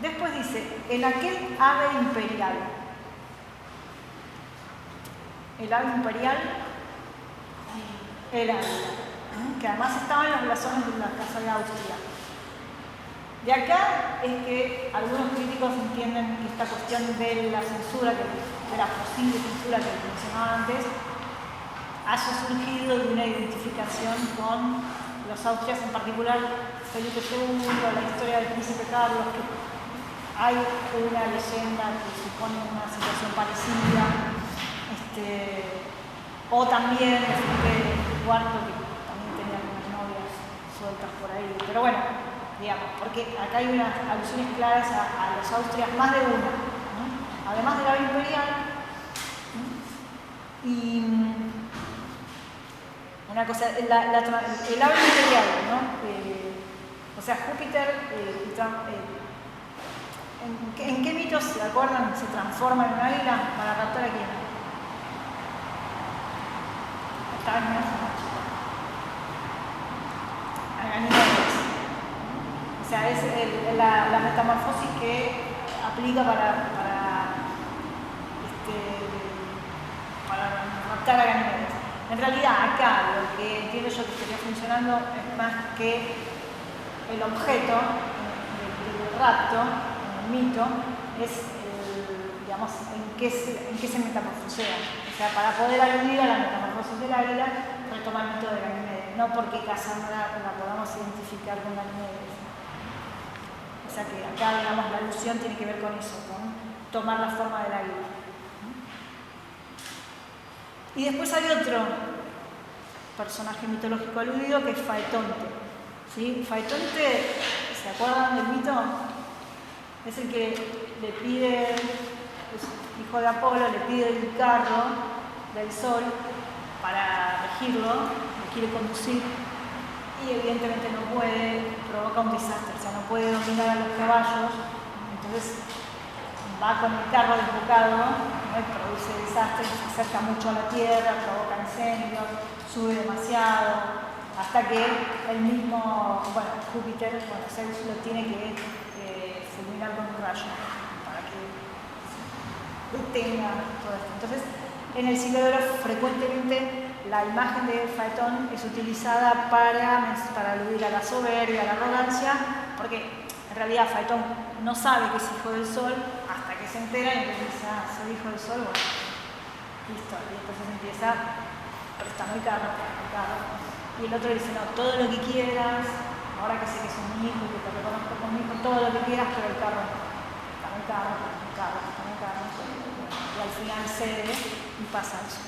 S1: Después dice: en aquel ave imperial. El ave imperial era, que además estaba en los blasones de la Casa de Austria. De acá es que algunos críticos entienden que esta cuestión de la censura, de la posible censura que mencionaba antes, haya surgido de una identificación con los austrias, en particular Felipe II, la historia del príncipe Carlos, que hay una leyenda que supone una situación parecida. O también Felipe IV, que también tenía algunas novias sueltas por ahí. Pero bueno, digamos, porque acá hay unas alusiones claras a los austrias, más de una, ¿no? Además del ave imperial. Y una cosa, el ave imperial, ¿no? O sea, Júpiter, ¿en qué mitos, se acuerdan, se transforma en un águila para raptar a quién? A Ganimedes. O sea, es la metamorfosis que aplica para raptar a Ganimedes. En realidad, acá lo que entiendo yo que estaría funcionando es más que el objeto del rapto, el mito, es digamos, en qué se metamorfosea. O sea, para poder aludir a la metamorfosis del águila, retoma el mito de Ganimedes, no porque Casandra la podamos identificar con Ganimedes. O sea que acá, digamos, la alusión tiene que ver con eso, con tomar la forma del águila. Y después hay otro personaje mitológico aludido que es Faetonte. ¿Sí? Faetonte, ¿se acuerdan del mito? Es el que le pide, es hijo de Apolo, le pide el carro del sol para regirlo, lo quiere conducir y evidentemente no puede, provoca un desastre, o sea, no puede dominar a los caballos, entonces va con el carro desbocado, ¿no? Y produce desastres, se acerca mucho a la tierra, provoca incendios, sube demasiado, hasta que el mismo, Júpiter, Zeus lo tiene que fulminar con un rayo para que detenga todo esto. Entonces, en el siglo de oro frecuentemente la imagen de Faetón es utilizada para aludir a la soberbia, a la arrogancia, porque en realidad Faetón no sabe que es hijo del sol hasta que se entera y entonces dice: soy hijo del sol, bueno, listo. Y entonces empieza: préstame el carro. Y el otro le dice: no, todo lo que quieras, ahora que sé que sos mi hijo y que te reconozco como mi hijo, todo lo que quieras, pero el carro no. Préstame el carro. Y al final cede y pasa eso.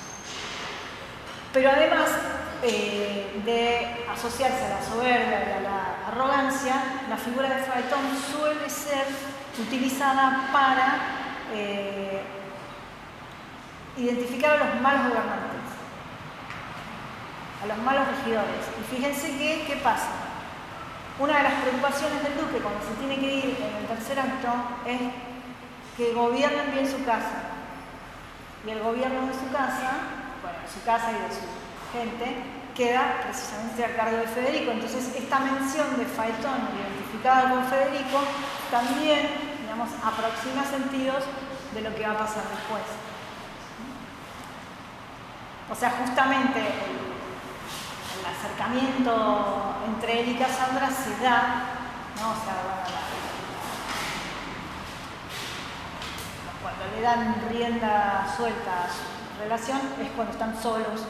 S1: Pero además, de asociarse a la soberbia y a la arrogancia, la figura de Faetón suele ser utilizada para identificar a los malos gobernantes, a los malos regidores. Y fíjense que, ¿qué pasa? Una de las preocupaciones del duque cuando se tiene que ir en el tercer acto es que gobiernen bien su casa. Y el gobierno de su casa, bueno, de su casa y de su gente, queda precisamente a cargo de Federico. Entonces, esta mención de Faetón identificada con Federico también, digamos, aproxima sentidos de lo que va a pasar después. O sea, justamente el acercamiento entre él y Casandra se da, ¿no? O sea, cuando le dan rienda suelta a su relación es cuando están solos,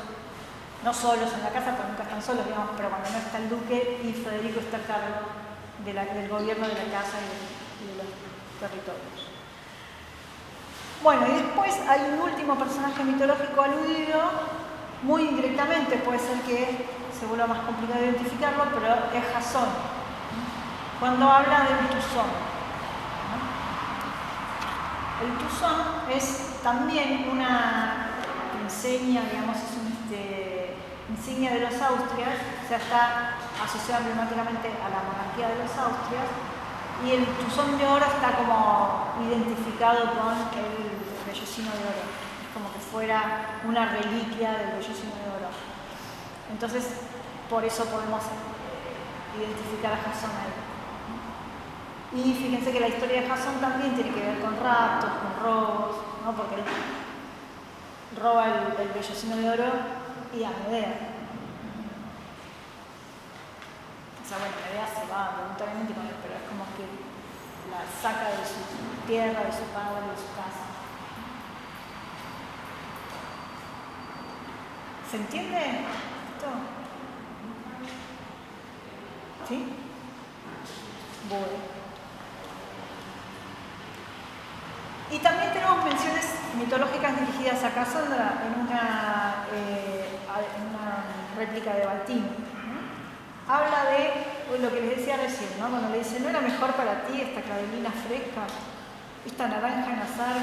S1: no solos en la casa, porque nunca están solos, digamos, pero cuando no está el duque y Federico está a cargo del gobierno de la casa y de los territorios. Bueno, y después hay un último personaje mitológico aludido, muy indirectamente, puede ser que se vuelva más complicado identificarlo, pero es Jasón, cuando habla del Tuzón. El Tuzón es también una insignia, digamos, es una insignia de los Austrias, o sea, está asociado emblemáticamente a la monarquía de los Austrias, y el Tuzón de oro está como identificado con el vellocino de oro, es como que fuera una reliquia del vellocino de oro. Entonces, por eso podemos identificar a Jasón ahí. Y fíjense que la historia de Jasón también tiene que ver con raptos, con robos, ¿no? Porque él roba el vellocino de oro y a Medea. O sea, bueno, Medea se va voluntariamente con él, pero es como que la saca de su tierra, de su padre, de su casa. ¿Se entiende esto? ¿Sí? Bueno. Y también tenemos menciones mitológicas dirigidas a Casandra en una réplica de Baltino. Habla de lo que les decía recién, ¿no? Cuando le dice, ¿no era mejor para ti esta clavelina fresca, esta naranja en azar,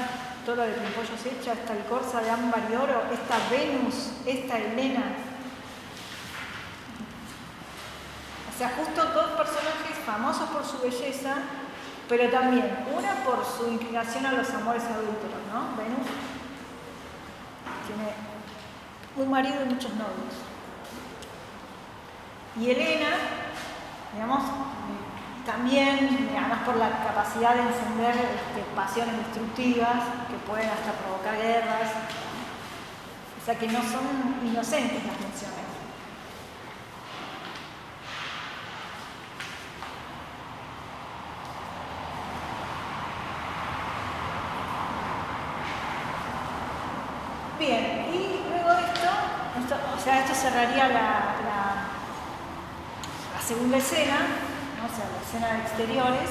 S1: toda de pimpollos hecha, esta alcorza de ámbar y oro, esta Venus, esta Helena? O sea, justo dos personajes famosos por su belleza, pero también una por su inclinación a los amores adúlteros, ¿no? Venus tiene un marido y muchos novios. Y Helena, digamos, también, además por la capacidad de encender pasiones destructivas que pueden hasta provocar guerras, o sea que no son inocentes las menciones. Bien, y luego de esto, esto cerraría la segunda escena, ¿no? O sea, la escena de exteriores,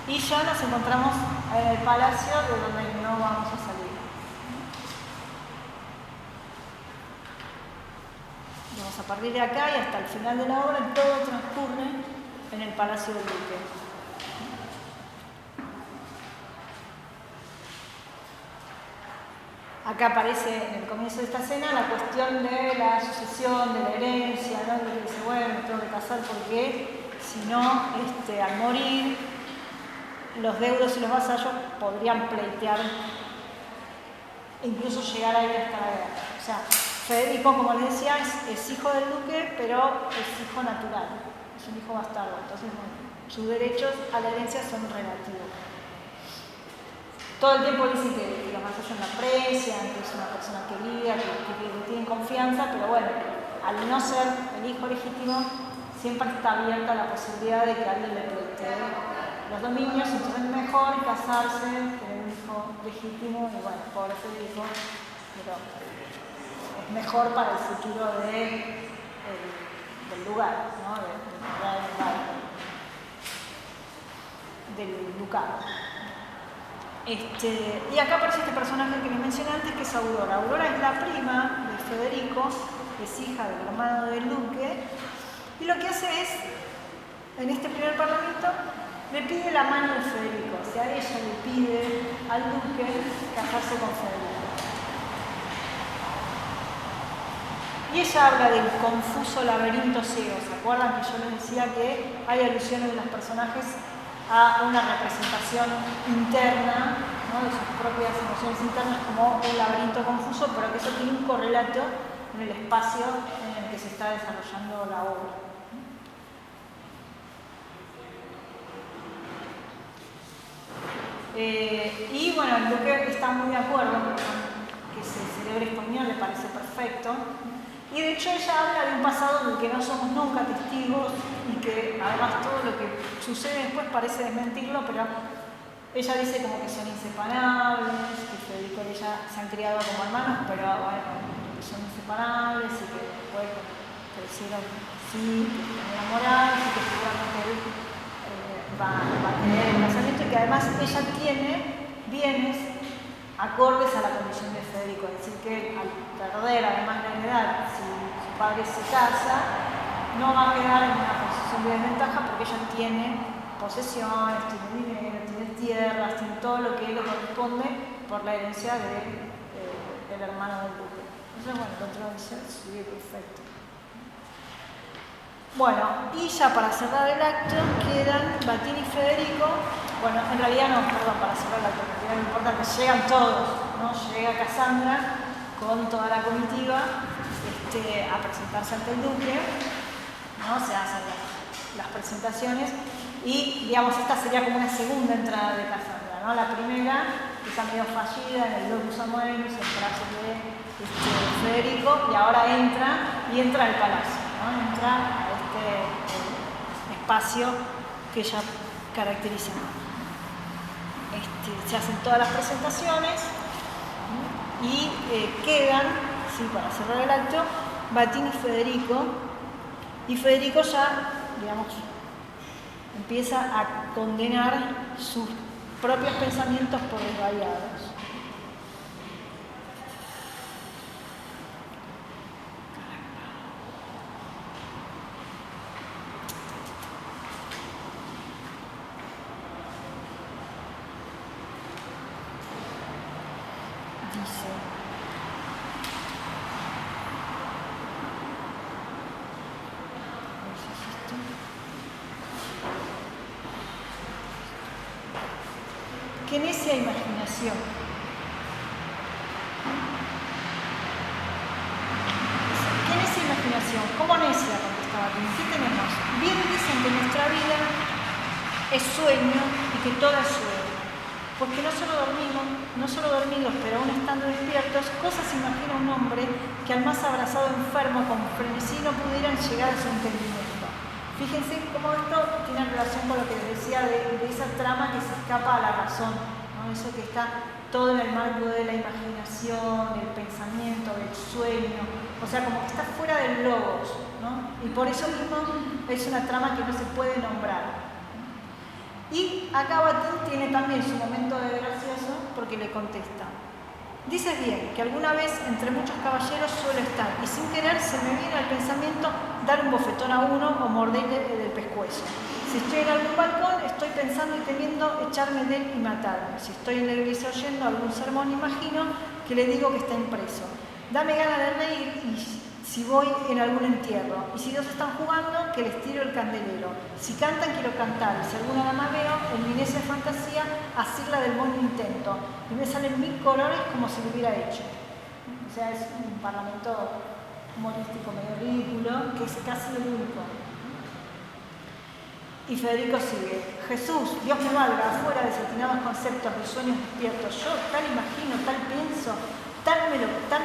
S1: y ya nos encontramos en el palacio de donde no vamos a salir. Vamos a partir de acá y hasta el final de la obra todo transcurre en el palacio del duque. Acá aparece en el comienzo de esta escena la cuestión de la sucesión, de la herencia, ¿no? Que dice, bueno, me tengo que casar porque si no, al morir, los deudos y los vasallos podrían pleitear, incluso llegar a ir hasta la guerra. O sea, Federico, como les decía, es hijo del duque, pero es hijo natural, es un hijo bastardo. Entonces, bueno, sus derechos a la herencia son relativos. Todo el tiempo dicen que los vasallos lo aprecian, que es una persona querida, que tienen confianza, pero bueno, al no ser el hijo legítimo, siempre está abierta la posibilidad de que alguien le pleitee los dominios, entonces es mejor casarse, tener un hijo legítimo, y bueno, pobre Federico, pero es mejor para el futuro del lugar, ¿no? del ducado. Y acá aparece este personaje que les mencioné antes, que es Aurora. Aurora es la prima de Federico es hija del hermano del duque, y lo que hace es, en este primer parlamento, le pide la mano de Federico, o sea, ella le pide al duque casarse con Federico. Y ella habla del confuso laberinto ciego. ¿Se acuerdan que yo les decía que hay alusiones de los personajes a una representación interna, ¿no?, de sus propias emociones internas como un laberinto confuso, pero que eso tiene un correlato en el espacio en el que se está desarrollando la obra? Y bueno, el duque está muy de acuerdo con que se celebre esta unión, le parece perfecto. Y de hecho ella habla de un pasado del que no somos nunca testigos y que además todo lo que sucede después parece desmentirlo, pero ella dice como que son inseparables, que Federico y ella se han criado como hermanos, pero bueno, que son inseparables y que después crecieron así, que están enamorados y que seguramente él va a tener el casamiento y que además ella tiene bienes acordes a la condición de Federico, es decir, que al perder además la heredad, si su padre se casa, no va a quedar en una posición de desventaja porque ella tiene posesiones, tiene dinero, tiene tierras, tiene todo lo que le corresponde por la herencia del hermano del duque. Entonces, bueno, el otro dice, sí, perfecto. Bueno, y ya para cerrar el acto quedan Batini y Federico. Bueno, en realidad no, perdón, para cerrar el acto, en realidad lo importante es que llegan todos, ¿no? Llega Cassandra con toda la comitiva a presentarse ante el duque, ¿no? Se hacen las presentaciones y, digamos, esta sería como una segunda entrada de Cassandra, ¿no? La primera está medio fallida en el Locus Amoenus, el palacio de Federico, y ahora entra al palacio, ¿no? Entra a espacio que ella caracteriza. Se hacen todas las presentaciones y quedan, sí, para cerrar el acto, Batini y Federico ya, digamos, empieza a condenar sus propios pensamientos por desvallados. ¡Qué necia imaginación! ¡Qué necia imaginación! ¿Cómo necia? Contestaba Batini. ¿Qué tenemos? Bien dicen que nuestra vida es sueño y que todo es sueño. Porque no solo dormidos, pero aún estando despiertos, cosas imagina un hombre que al más abrazado enfermo con frenesí no pudieran llegar a su entendimiento. Fíjense cómo esto tiene relación con lo que les decía de esa trama que se escapa a la razón, ¿no? Eso que está todo en el marco de la imaginación, del pensamiento, del sueño, o sea, como que está fuera del logos, ¿no? Y por eso mismo es una trama que no se puede nombrar. Y acá Batini tiene también su momento de gracioso porque le contesta: dices bien que alguna vez entre muchos caballeros suelo estar y sin querer se me viene al pensamiento dar un bofetón a uno o morderle del pescuezo. Si estoy en algún balcón estoy pensando y temiendo echarme de él y matarme. Si estoy en la iglesia oyendo algún sermón imagino que le digo que está impreso. Dame ganas de reír y si voy en algún entierro, y si dos están jugando, que les tiro el candelero. Si cantan, quiero cantar, y si alguna dama veo, en mi necia fantasía, asirla del buen intento, y me salen 1000 colores como si lo hubiera hecho. O sea, es un parlamento humorístico medio ridículo, que es casi lo único. Y Federico sigue: Jesús, Dios me valga, afuera desatinados conceptos de sueños despiertos, yo tal imagino, tal pienso, tal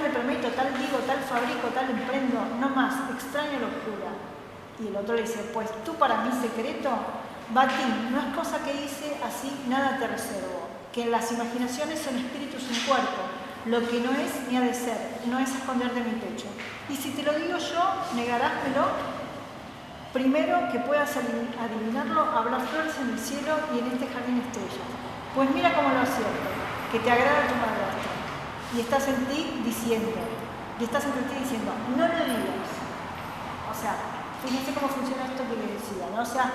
S1: me prometo, tal digo, tal fabrico, tal emprendo, no más, extraño locura. Y el otro le dice: pues tú para mí secreto, Batini, no es cosa que hice, así nada te reservo, que en las imaginaciones son espíritus sin cuerpo, lo que no es ni ha de ser, no es esconder de mi pecho. Y si te lo digo yo, negarásmelo. Primero que puedas adivinarlo, habrá flores en el cielo y en este jardín estrellas. Pues mira cómo lo acierto, que te agrada tu madrastra. Y estás en ti diciendo: y estás entre ti diciendo, no lo digas. O sea, fíjense cómo funciona esto que les decía, ¿no? O sea,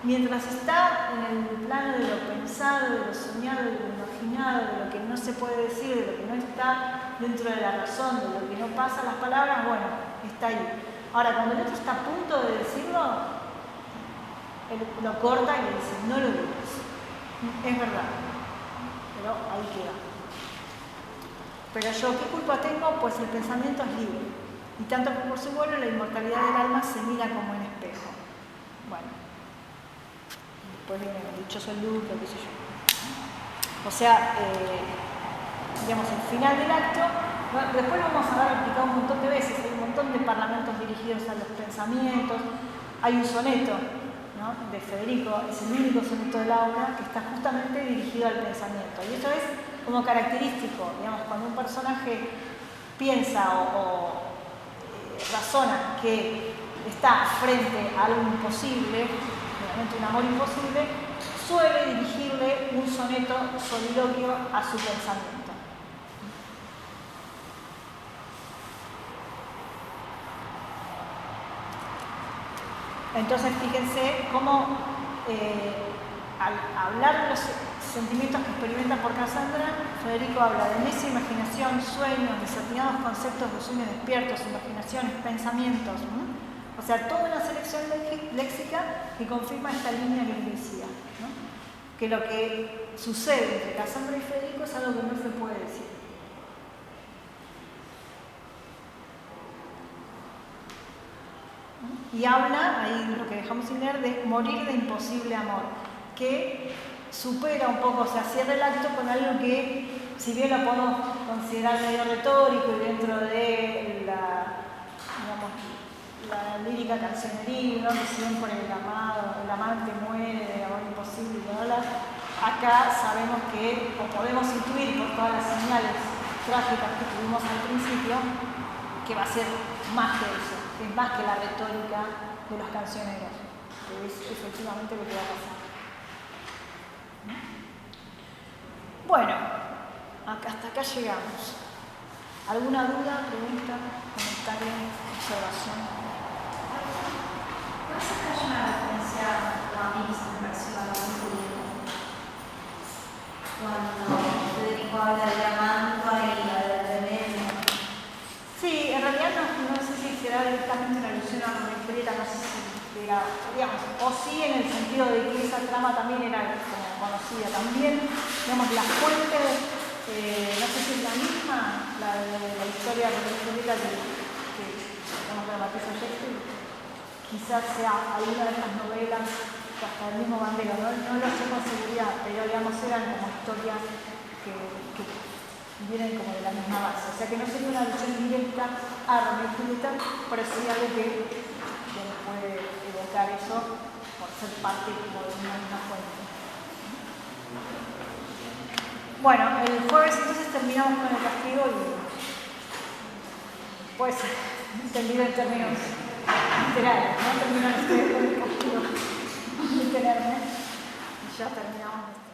S1: mientras está en el plano de lo pensado, de lo soñado, de lo imaginado, de lo que no se puede decir, de lo que no está dentro de la razón, de lo que no pasa las palabras, bueno, está ahí. Ahora, cuando el otro está a punto de decirlo, él lo corta y le dice, no lo digas. Es verdad, pero ahí queda. Pero yo, ¿qué culpa tengo? Pues el pensamiento es libre. Y tanto como por su vuelo, la inmortalidad del alma se mira como en espejo. Bueno. Después viene el dichoso lucro, qué sé yo. O sea, digamos, el final del acto, bueno, después lo vamos a ver explicado un montón de veces, hay un montón de parlamentos dirigidos a los pensamientos, hay un soneto, ¿no?, de Federico, es el único soneto de la obra que está justamente dirigido al pensamiento. Y eso es como característico, digamos, cuando un personaje piensa o razona que está frente a algo imposible, realmente un amor imposible, suele dirigirle un soneto soliloquio a su pensamiento. Entonces, fíjense cómo al hablar de los sentimientos que experimenta por Cassandra, Federico habla de necia imaginación, sueños, desatinados conceptos de sueños despiertos, imaginaciones, pensamientos. O sea, toda una selección léxica que confirma esta línea que les decía, ¿no? Que lo que sucede entre Cassandra y Federico es algo que no se puede decir. Y habla, ahí lo que dejamos sin leer, de morir de imposible amor, que supera un poco, o sea, cierra el acto con algo que, si bien lo podemos considerar medio retórico y dentro de la, digamos, la lírica cancioneril, ¿no?, que siguen por el amado, el amante muere, del amor imposible, ¿no? Acá sabemos que, o podemos intuir por todas las señales trágicas que tuvimos al principio, que va a ser más que eso, que es más que la retórica de los cancioneros, que es efectivamente lo que va a pasar. Bueno, hasta acá llegamos. ¿Alguna duda, pregunta, comentario, observación?
S4: ¿No se que haya una referencia a mí que se me pareció a la película? Cuando Federico habla de la mantua y la del remedio.
S1: Sí, en realidad no sé si será directamente una alusión a una historieta, no sé si era, digamos, o sí en el sentido de que esa trama también era como conocida. También, digamos, la fuente, no sé si es la misma, la de la historia de la historieta que digamos, dramatiza Shakespeare, quizás sea alguna de estas novelas que hasta el mismo Bandero, no lo sé con seguridad, pero digamos eran como historias que vienen como de la misma base. O sea que no sería una alusión directa a Romeo y Julieta, pero sí algo que nos puede evocar eso por ser parte como de una misma fuente. Bueno, el jueves entonces terminamos con el castigo y pues entendido en términos literarios, ¿no? Terminar con el castigo literalmente y ya terminamos.